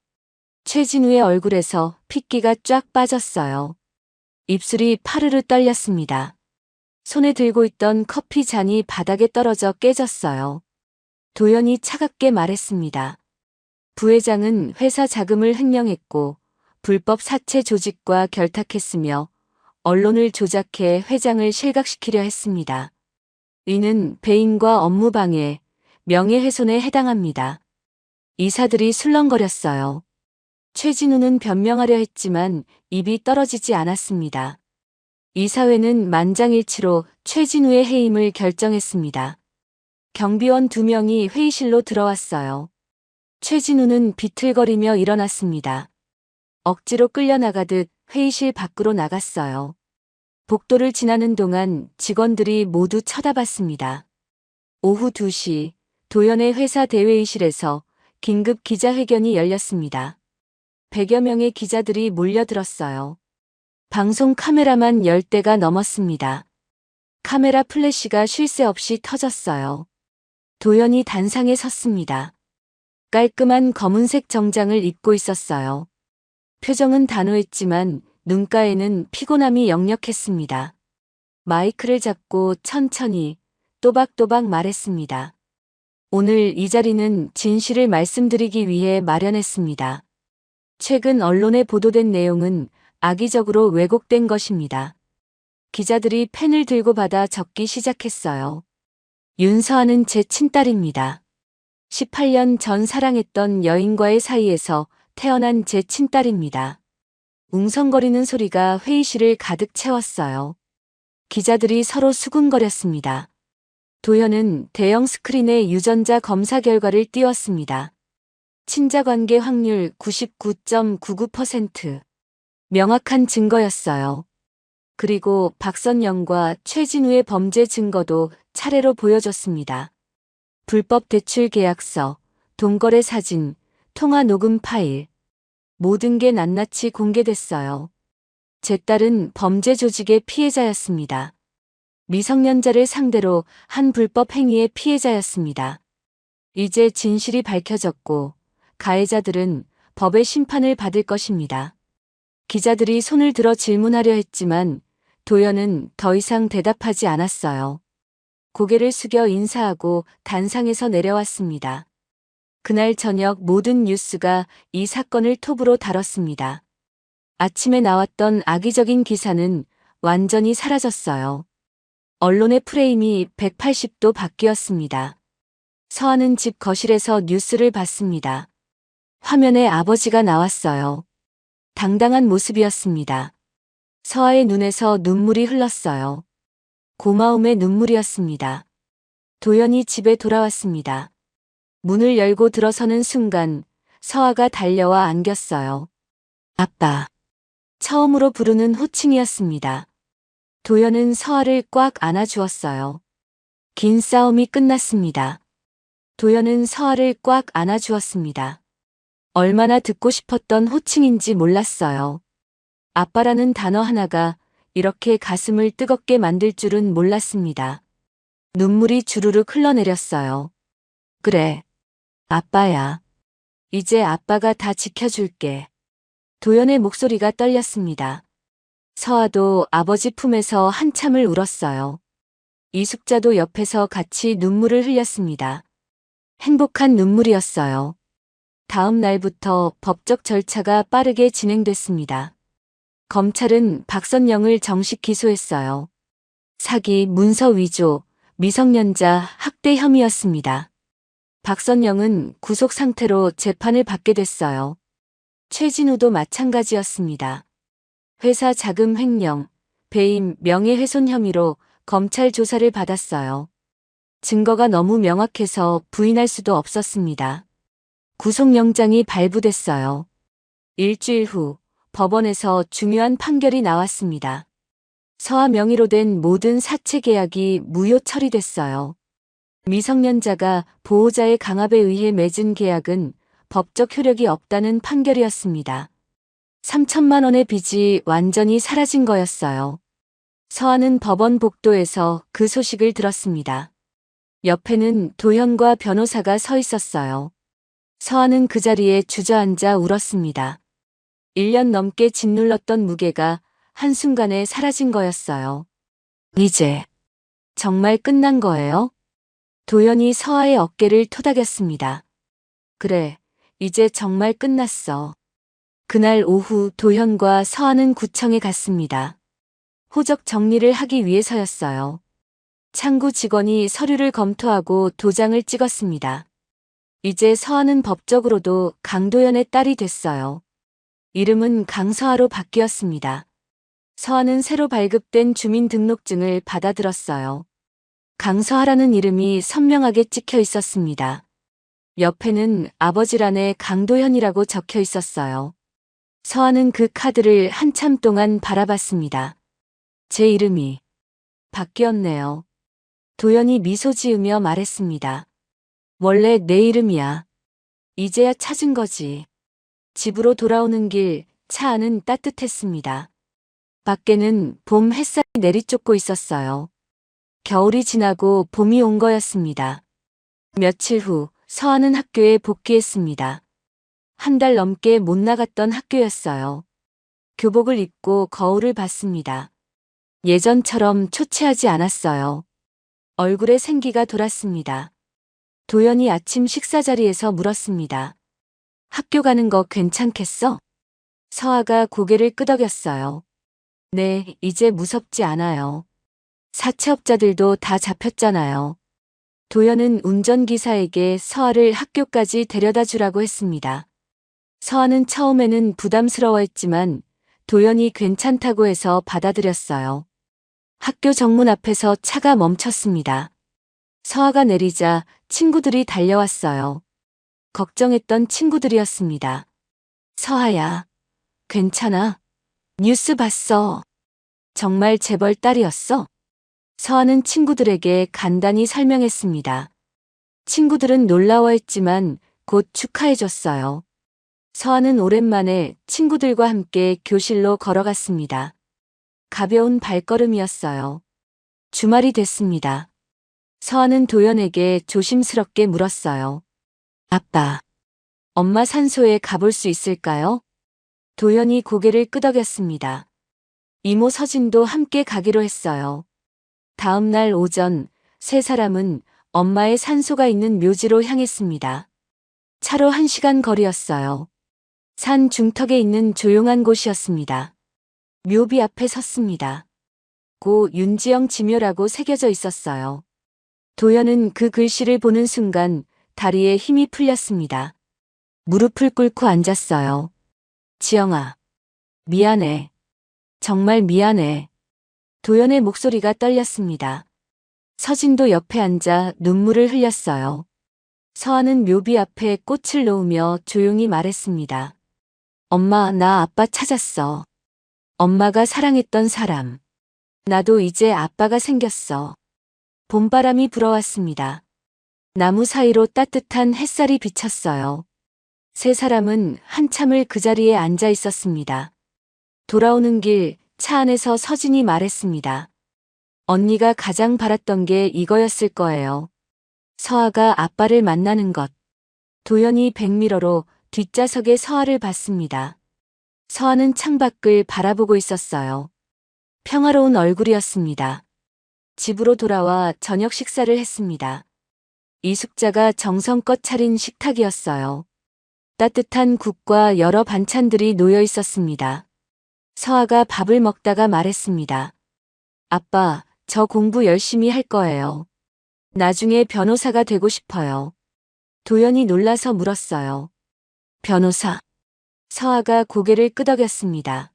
최진우의 얼굴에서 핏기가 쫙 빠졌어요. 입술이 파르르 떨렸습니다. 손에 들고 있던 커피 잔이 바닥에 떨어져 깨졌어요. 도연이 차갑게 말했습니다. 부회장은 회사 자금을 횡령했고 불법 사채 조직과 결탁했으며 언론을 조작해 회장을 실각시키려 했습니다. 이는 배임과 업무방해, 명예훼손에 해당합니다. 이사들이 술렁거렸어요. 최진우는 변명하려 했지만 입이 떨어지지 않았습니다. 이사회는 만장일치로 최진우의 해임을 결정했습니다. 경비원 2명이 회의실로 들어왔어요. 최진우는 비틀거리며 일어났습니다. 억지로 끌려나가듯 회의실 밖으로 나갔어요. 복도를 지나는 동안 직원들이 모두 쳐다봤습니다. 오후 2시 도연의 회사 대회의실에서 긴급 기자회견이 열렸습니다. 100여 명의 기자들이 몰려들었어요. 방송 카메라만 10대가 넘었습니다. 카메라 플래시가 쉴 새 없이 터졌어요. 도연이 단상에 섰습니다. 깔끔한 검은색 정장을 입고 있었어요. 표정은 단호했지만 눈가에는 피곤함이 역력했습니다. 마이크를 잡고 천천히 또박또박 말했습니다. 오늘 이 자리는 진실을 말씀드리기 위해 마련했습니다. 최근 언론에 보도된 내용은 악의적으로 왜곡된 것입니다. 기자들이 펜을 들고 받아 적기 시작했어요. 윤서아는 제 친딸입니다. 18년 전 사랑했던 여인과의 사이에서 태어난 제 친딸입니다. 웅성거리는 소리가 회의실을 가득 채웠어요. 기자들이 서로 수군거렸습니다. 도연은 대형 스크린에 유전자 검사 결과를 띄웠습니다. 친자관계 확률 99.99%. 명확한 증거였어요. 그리고 박선영과 최진우의 범죄 증거도 차례로 보여줬습니다. 불법 대출 계약서, 돈거래 사진, 통화 녹음 파일. 모든 게 낱낱이 공개됐어요. 제 딸은 범죄 조직의 피해자였습니다. 미성년자를 상대로 한 불법 행위의 피해자였습니다. 이제 진실이 밝혀졌고 가해자들은 법의 심판을 받을 것입니다. 기자들이 손을 들어 질문하려 했지만 도연은 더 이상 대답하지 않았어요. 고개를 숙여 인사하고 단상에서 내려왔습니다. 그날 저녁 모든 뉴스가 이 사건을 톱으로 다뤘습니다. 아침에 나왔던 악의적인 기사는 완전히 사라졌어요. 언론의 프레임이 180도 바뀌었습니다. 서아는 집 거실에서 뉴스를 봤습니다. 화면에 아버지가 나왔어요. 당당한 모습이었습니다. 서아의 눈에서 눈물이 흘렀어요. 고마움의 눈물이었습니다. 도연이 집에 돌아왔습니다. 문을 열고 들어서는 순간 서아가 달려와 안겼어요. 아빠. 처음으로 부르는 호칭이었습니다. 도연은 서아를 꽉 안아주었어요. 긴 싸움이 끝났습니다. 도연은 서아를 꽉 안아주었습니다. 얼마나 듣고 싶었던 호칭인지 몰랐어요. 아빠라는 단어 하나가 이렇게 가슴을 뜨겁게 만들 줄은 몰랐습니다. 눈물이 주르륵 흘러내렸어요. 그래. 아빠야. 이제 아빠가 다 지켜줄게. 도연의 목소리가 떨렸습니다. 서아도 아버지 품에서 한참을 울었어요. 이숙자도 옆에서 같이 눈물을 흘렸습니다. 행복한 눈물이었어요. 다음 날부터 법적 절차가 빠르게 진행됐습니다. 검찰은 박선영을 정식 기소했어요. 사기, 문서 위조, 미성년자 학대 혐의였습니다. 박선영은 구속 상태로 재판을 받게 됐어요. 최진우도 마찬가지였습니다. 회사 자금 횡령, 배임, 명예훼손 혐의로 검찰 조사를 받았어요. 증거가 너무 명확해서 부인할 수도 없었습니다. 구속영장이 발부됐어요. 일주일 후 법원에서 중요한 판결이 나왔습니다. 서아 명의로 된 모든 사채 계약이 무효 처리됐어요. 미성년자가 보호자의 강압에 의해 맺은 계약은 법적 효력이 없다는 판결이었습니다. 3천만 원의 빚이 완전히 사라진 거였어요. 서아는 법원 복도에서 그 소식을 들었습니다. 옆에는 도현과 변호사가 서 있었어요. 서아는 그 자리에 주저앉아 울었습니다. 1년 넘게 짓눌렀던 무게가 한순간에 사라진 거였어요. 이제 정말 끝난 거예요? 도현이 서아의 어깨를 토닥였습니다. 그래, 이제 정말 끝났어. 그날 오후 도현과 서아는 구청에 갔습니다. 호적 정리를 하기 위해서였어요. 창구 직원이 서류를 검토하고 도장을 찍었습니다. 이제 서아는 법적으로도 강도현의 딸이 됐어요. 이름은 강서아로 바뀌었습니다. 서아는 새로 발급된 주민등록증을 받아들었어요. 강서아라는 이름이 선명하게 찍혀 있었습니다. 옆에는 아버지란에 강도현이라고 적혀 있었어요. 서아는 그 카드를 한참 동안 바라봤습니다. 제 이름이 바뀌었네요. 도현이 미소 지으며 말했습니다. 원래 내 이름이야. 이제야 찾은 거지. 집으로 돌아오는 길 차 안은 따뜻했습니다. 밖에는 봄 햇살이 내리쫓고 있었어요. 겨울이 지나고 봄이 온 거였습니다. 며칠 후 서아는 학교에 복귀했습니다. 한 달 넘게 못 나갔던 학교였어요. 교복을 입고 거울을 봤습니다. 예전처럼 초췌하지 않았어요. 얼굴에 생기가 돌았습니다. 도연이 아침 식사 자리에서 물었습니다. 학교 가는 거 괜찮겠어? 서아가 고개를 끄덕였어요. 네, 이제 무섭지 않아요. 사채업자들도 다 잡혔잖아요. 도연은 운전기사에게 서아를 학교까지 데려다 주라고 했습니다. 서아는 처음에는 부담스러워했지만 도연이 괜찮다고 해서 받아들였어요. 학교 정문 앞에서 차가 멈췄습니다. 서아가 내리자 친구들이 달려왔어요. 걱정했던 친구들이었습니다. 서아야, 괜찮아? 뉴스 봤어. 정말 재벌 딸이었어? 서아는 친구들에게 간단히 설명했습니다. 친구들은 놀라워했지만 곧 축하해줬어요. 서아는 오랜만에 친구들과 함께 교실로 걸어갔습니다. 가벼운 발걸음이었어요. 주말이 됐습니다. 서아는 도연에게 조심스럽게 물었어요. 아빠, 엄마 산소에 가볼 수 있을까요? 도연이 고개를 끄덕였습니다. 이모 서진도 함께 가기로 했어요. 다음 날 오전 세 사람은 엄마의 산소가 있는 묘지로 향했습니다. 차로 1시간 거리였어요. 산 중턱에 있는 조용한 곳이었습니다. 묘비 앞에 섰습니다. 고 윤지영 지묘라고 새겨져 있었어요. 도연은 그 글씨를 보는 순간 다리에 힘이 풀렸습니다. 무릎을 꿇고 앉았어요. 지영아, 미안해. 정말 미안해. 도연의 목소리가 떨렸습니다. 서진도 옆에 앉아 눈물을 흘렸어요. 서아는 묘비 앞에 꽃을 놓으며 조용히 말했습니다. 엄마, 나 아빠 찾았어. 엄마가 사랑했던 사람. 나도 이제 아빠가 생겼어. 봄바람이 불어왔습니다. 나무 사이로 따뜻한 햇살이 비쳤어요. 세 사람은 한참을 그 자리에 앉아 있었습니다. 돌아오는 길 차 안에서 서진이 말했습니다. 언니가 가장 바랐던 게 이거였을 거예요. 서아가 아빠를 만나는 것. 도연이 백미러로 뒷좌석에 서아를 봤습니다. 서아는 창밖을 바라보고 있었어요. 평화로운 얼굴이었습니다. 집으로 돌아와 저녁 식사를 했습니다. 이숙자가 정성껏 차린 식탁이었어요. 따뜻한 국과 여러 반찬들이 놓여 있었습니다. 서아가 밥을 먹다가 말했습니다. 아빠, 저 공부 열심히 할 거예요. 나중에 변호사가 되고 싶어요. 도연이 놀라서 물었어요. 변호사? 서아가 고개를 끄덕였습니다.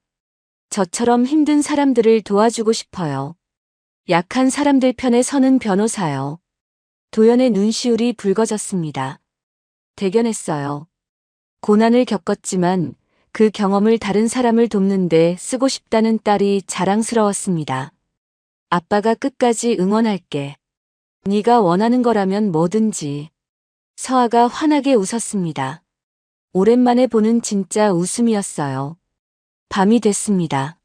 저처럼 힘든 사람들을 도와주고 싶어요. 약한 사람들 편에 서는 변호사요. 도연의 눈시울이 붉어졌습니다. 대견했어요. 고난을 겪었지만 그 경험을 다른 사람을 돕는데 쓰고 싶다는 딸이 자랑스러웠습니다. 아빠가 끝까지 응원할게. 네가 원하는 거라면 뭐든지. 서아가 환하게 웃었습니다. 오랜만에 보는 진짜 웃음이었어요. 밤이 됐습니다.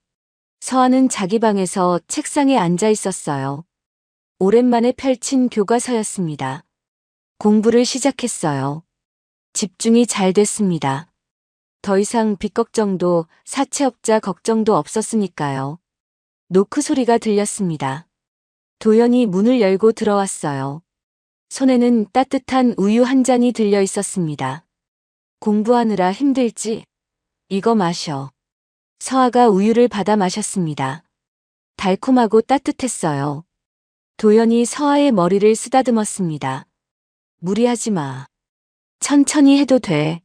서아는 자기 방에서 책상에 앉아 있었어요. 오랜만에 펼친 교과서였습니다. 공부를 시작했어요. 집중이 잘 됐습니다. 더 이상 빚 걱정도 사채업자 걱정도 없었으니까요. 노크 소리가 들렸습니다. 도연이 문을 열고 들어왔어요. 손에는 따뜻한 우유 한 잔이 들려 있었습니다. 공부하느라 힘들지? 이거 마셔. 서아가 우유를 받아 마셨습니다. 달콤하고 따뜻했어요. 도연이 서아의 머리를 쓰다듬었습니다. 무리하지 마. 천천히 해도 돼.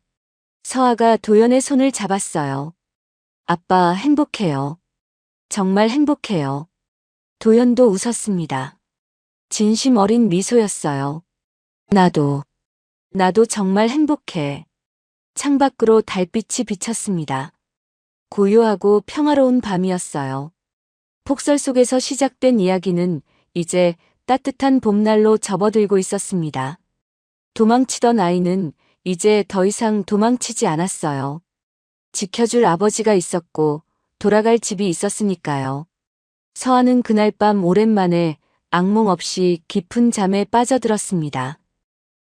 서아가 도연의 손을 잡았어요. 아빠 행복해요. 정말 행복해요. 도연도 웃었습니다. 진심 어린 미소였어요. 나도 정말 행복해. 창밖으로 달빛이 비쳤습니다. 고요하고 평화로운 밤이었어요. 폭설 속에서 시작된 이야기는 이제 따뜻한 봄날로 접어들고 있었습니다. 도망치던 아이는 이제 더 이상 도망치지 않았어요. 지켜줄 아버지가 있었고 돌아갈 집이 있었으니까요. 서아는 그날 밤 오랜만에 악몽 없이 깊은 잠에 빠져들었습니다.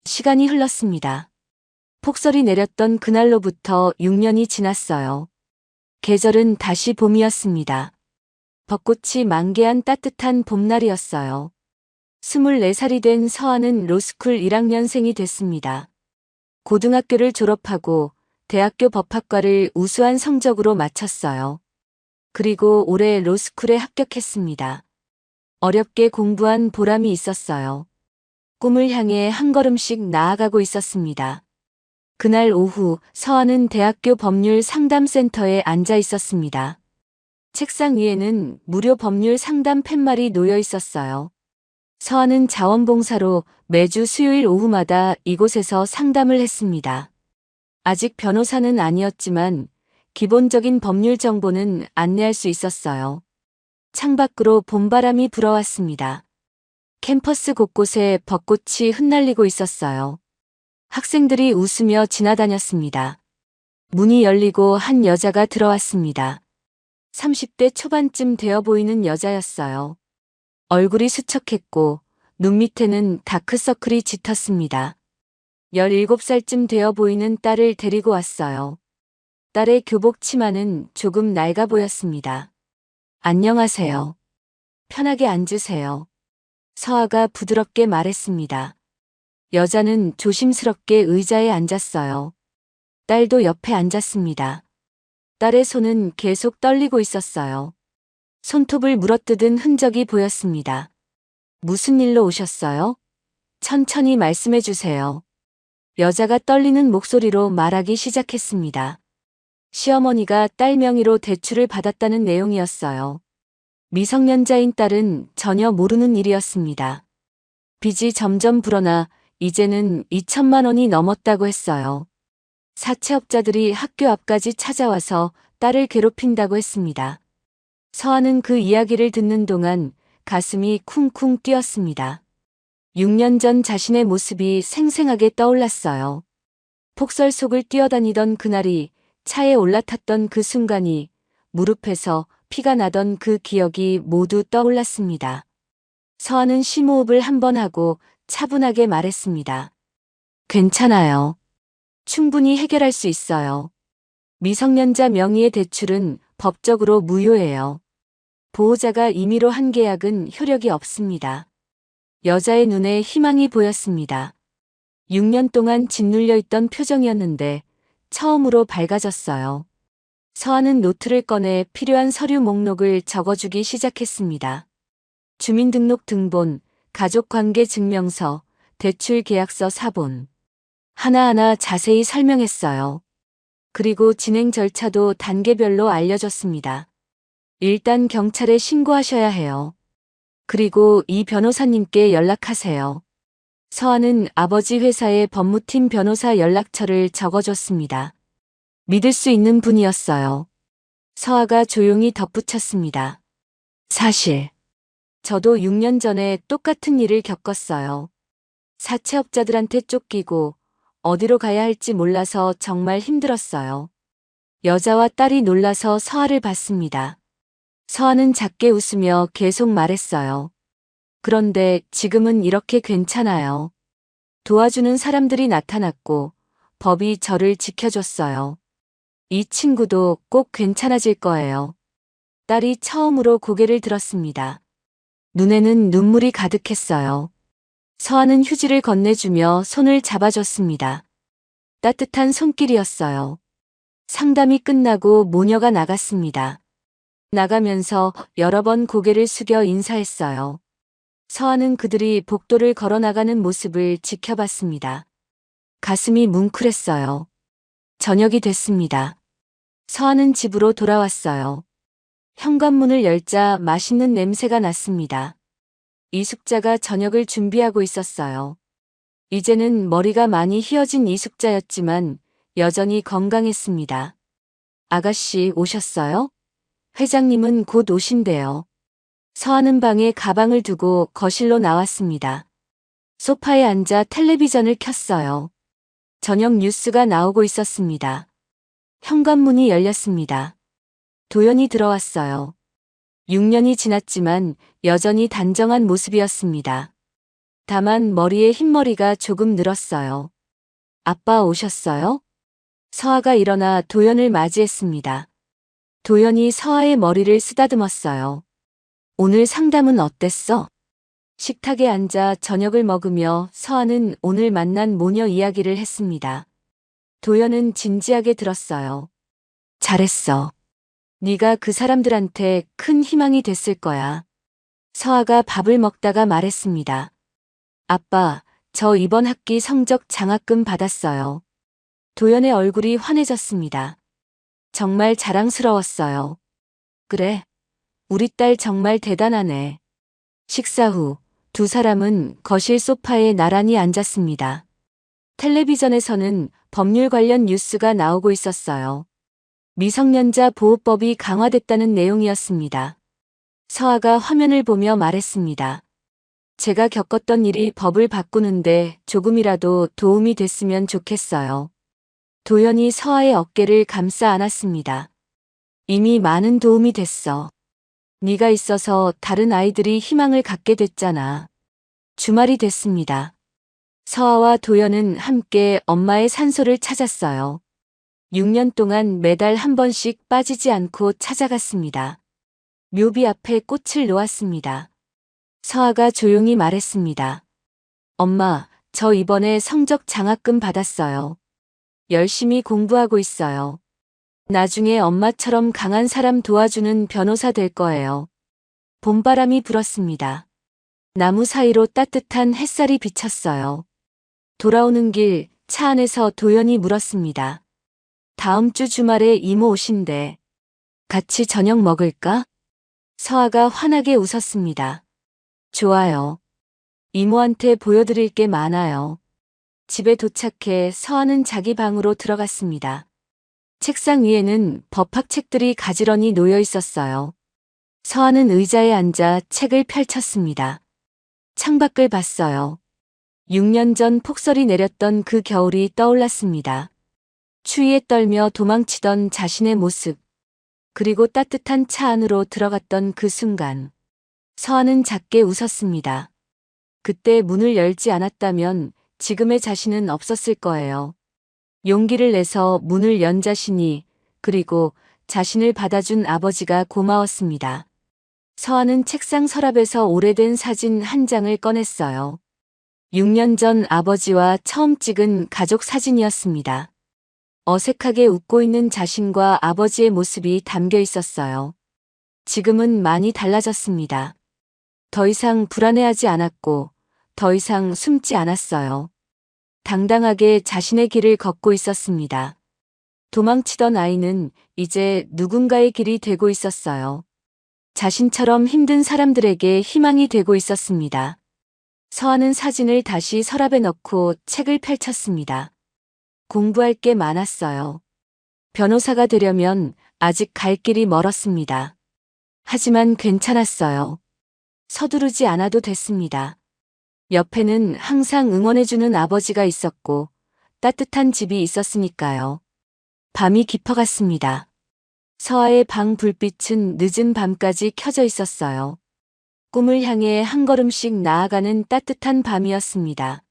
시간이 흘렀습니다. 폭설이 내렸던 그날로부터 6년이 지났어요. 계절은 다시 봄이었습니다. 벚꽃이 만개한 따뜻한 봄날이었어요. 24살이 된 서아는 로스쿨 1학년생이 됐습니다. 고등학교를 졸업하고 대학교 법학과를 우수한 성적으로 마쳤어요. 그리고 올해 로스쿨에 합격했습니다. 어렵게 공부한 보람이 있었어요. 꿈을 향해 한 걸음씩 나아가고 있었습니다. 그날 오후 서아는 대학교 법률 상담센터에 앉아 있었습니다. 책상 위에는 무료 법률 상담 팻말이 놓여 있었어요. 서아는 자원봉사로 매주 수요일 오후마다 이곳에서 상담을 했습니다. 아직 변호사는 아니었지만 기본적인 법률 정보는 안내할 수 있었어요. 창밖으로 봄바람이 불어왔습니다. 캠퍼스 곳곳에 벚꽃이 흩날리고 있었어요. 학생들이 웃으며 지나다녔습니다. 문이 열리고 한 여자가 들어왔습니다. 30대 초반쯤 되어 보이는 여자였어요. 얼굴이 수척했고 눈 밑에는 다크서클이 짙었습니다. 17살쯤 되어 보이는 딸을 데리고 왔어요. 딸의 교복 치마는 조금 낡아 보였습니다. 안녕하세요. 편하게 앉으세요. 서아가 부드럽게 말했습니다. 여자는 조심스럽게 의자에 앉았어요. 딸도 옆에 앉았습니다. 딸의 손은 계속 떨리고 있었어요. 손톱을 물어뜯은 흔적이 보였습니다. 무슨 일로 오셨어요? 천천히 말씀해 주세요. 여자가 떨리는 목소리로 말하기 시작했습니다. 시어머니가 딸 명의로 대출을 받았다는 내용이었어요. 미성년자인 딸은 전혀 모르는 일이었습니다. 빚이 점점 불어나 이제는 2천만 원이 넘었다고 했어요. 사채업자들이 학교 앞까지 찾아와서 딸을 괴롭힌다고 했습니다. 서아는 그 이야기를 듣는 동안 가슴이 쿵쿵 뛰었습니다. 6년 전 자신의 모습이 생생하게 떠올랐어요. 폭설 속을 뛰어다니던 그날이, 차에 올라탔던 그 순간이, 무릎에서 피가 나던 그 기억이 모두 떠올랐습니다. 서아는 심호흡을 한 번 하고 차분하게 말했습니다. 괜찮아요. 충분히 해결할 수 있어요. 미성년자 명의의 대출은 법적으로 무효예요. 보호자가 임의로 한 계약은 효력이 없습니다. 여자의 눈에 희망이 보였습니다. 6년 동안 짓눌려 있던 표정이었는데 처음으로 밝아졌어요. 서아는 노트를 꺼내 필요한 서류 목록을 적어주기 시작했습니다. 주민등록 등본, 가족관계 증명서, 대출 계약서 사본. 하나하나 자세히 설명했어요. 그리고 진행 절차도 단계별로 알려줬습니다. 일단 경찰에 신고하셔야 해요. 그리고 이 변호사님께 연락하세요. 서아는 아버지 회사의 법무팀 변호사 연락처를 적어줬습니다. 믿을 수 있는 분이었어요. 서아가 조용히 덧붙였습니다. 사실, 저도 6년 전에 똑같은 일을 겪었어요. 사채업자들한테 쫓기고 어디로 가야 할지 몰라서 정말 힘들었어요. 여자와 딸이 놀라서 서아를 봤습니다. 서아는 작게 웃으며 계속 말했어요. 그런데 지금은 이렇게 괜찮아요. 도와주는 사람들이 나타났고 법이 저를 지켜줬어요. 이 친구도 꼭 괜찮아질 거예요. 딸이 처음으로 고개를 들었습니다. 눈에는 눈물이 가득했어요. 서아는 휴지를 건네주며 손을 잡아줬습니다. 따뜻한 손길이었어요. 상담이 끝나고 모녀가 나갔습니다. 나가면서 여러 번 고개를 숙여 인사했어요. 서아는 그들이 복도를 걸어나가는 모습을 지켜봤습니다. 가슴이 뭉클했어요. 저녁이 됐습니다. 서아는 집으로 돌아왔어요. 현관문을 열자 맛있는 냄새가 났습니다. 이숙자가 저녁을 준비하고 있었어요. 이제는 머리가 많이 휘어진 이숙자였지만 여전히 건강했습니다. 아가씨 오셨어요? 회장님은 곧 오신대요. 서아는 방에 가방을 두고 거실로 나왔습니다. 소파에 앉아 텔레비전을 켰어요. 저녁 뉴스가 나오고 있었습니다. 현관문이 열렸습니다. 도연이 들어왔어요. 6년이 지났지만 여전히 단정한 모습이었습니다. 다만 머리에 흰머리가 조금 늘었어요. 아빠 오셨어요? 서아가 일어나 도연을 맞이했습니다. 도연이 서아의 머리를 쓰다듬었어요. 오늘 상담은 어땠어? 식탁에 앉아 저녁을 먹으며 서아는 오늘 만난 모녀 이야기를 했습니다. 도연은 진지하게 들었어요. 잘했어. 네가 그 사람들한테 큰 희망이 됐을 거야. 서아가 밥을 먹다가 말했습니다. 아빠, 저 이번 학기 성적 장학금 받았어요. 도연의 얼굴이 환해졌습니다. 정말 자랑스러웠어요. 그래. 우리 딸 정말 대단하네. 식사 후 두 사람은 거실 소파에 나란히 앉았습니다. 텔레비전에서는 법률 관련 뉴스가 나오고 있었어요. 미성년자 보호법이 강화됐다는 내용이었습니다. 서아가 화면을 보며 말했습니다. 제가 겪었던 일이 법을 바꾸는데 조금이라도 도움이 됐으면 좋겠어요. 도연이 서아의 어깨를 감싸 안았습니다. 이미 많은 도움이 됐어. 네가 있어서 다른 아이들이 희망을 갖게 됐잖아. 주말이 됐습니다. 서아와 도연은 함께 엄마의 산소를 찾았어요. 6년 동안 매달 한 번씩 빠지지 않고 찾아갔습니다. 묘비 앞에 꽃을 놓았습니다. 서아가 조용히 말했습니다. 엄마, 저 이번에 성적 장학금 받았어요. 열심히 공부하고 있어요. 나중에 엄마처럼 강한 사람 도와주는 변호사 될 거예요. 봄바람이 불었습니다. 나무 사이로 따뜻한 햇살이 비쳤어요. 돌아오는 길 차 안에서 도연이 물었습니다. 다음 주 주말에 이모 오신대. 같이 저녁 먹을까? 서아가 환하게 웃었습니다. 좋아요. 이모한테 보여드릴 게 많아요. 집에 도착해 서아는 자기 방으로 들어갔습니다. 책상 위에는 법학책들이 가지런히 놓여 있었어요. 서아는 의자에 앉아 책을 펼쳤습니다. 창밖을 봤어요. 6년 전 폭설이 내렸던 그 겨울이 떠올랐습니다. 추위에 떨며 도망치던 자신의 모습, 그리고 따뜻한 차 안으로 들어갔던 그 순간. 서아는 작게 웃었습니다. 그때 문을 열지 않았다면 지금의 자신은 없었을 거예요. 용기를 내서 문을 연 자신이, 그리고 자신을 받아준 아버지가 고마웠습니다. 서아는 책상 서랍에서 오래된 사진 한 장을 꺼냈어요. 6년 전 아버지와 처음 찍은 가족 사진이었습니다. 어색하게 웃고 있는 자신과 아버지의 모습이 담겨 있었어요. 지금은 많이 달라졌습니다. 더 이상 불안해하지 않았고, 더 이상 숨지 않았어요. 당당하게 자신의 길을 걷고 있었습니다. 도망치던 아이는 이제 누군가의 길이 되고 있었어요. 자신처럼 힘든 사람들에게 희망이 되고 있었습니다. 서아는 사진을 다시 서랍에 넣고 책을 펼쳤습니다. 공부할 게 많았어요. 변호사가 되려면 아직 갈 길이 멀었습니다. 하지만 괜찮았어요. 서두르지 않아도 됐습니다. 옆에는 항상 응원해주는 아버지가 있었고 따뜻한 집이 있었으니까요. 밤이 깊어갔습니다. 서아의 방 불빛은 늦은 밤까지 켜져 있었어요. 꿈을 향해 한 걸음씩 나아가는 따뜻한 밤이었습니다.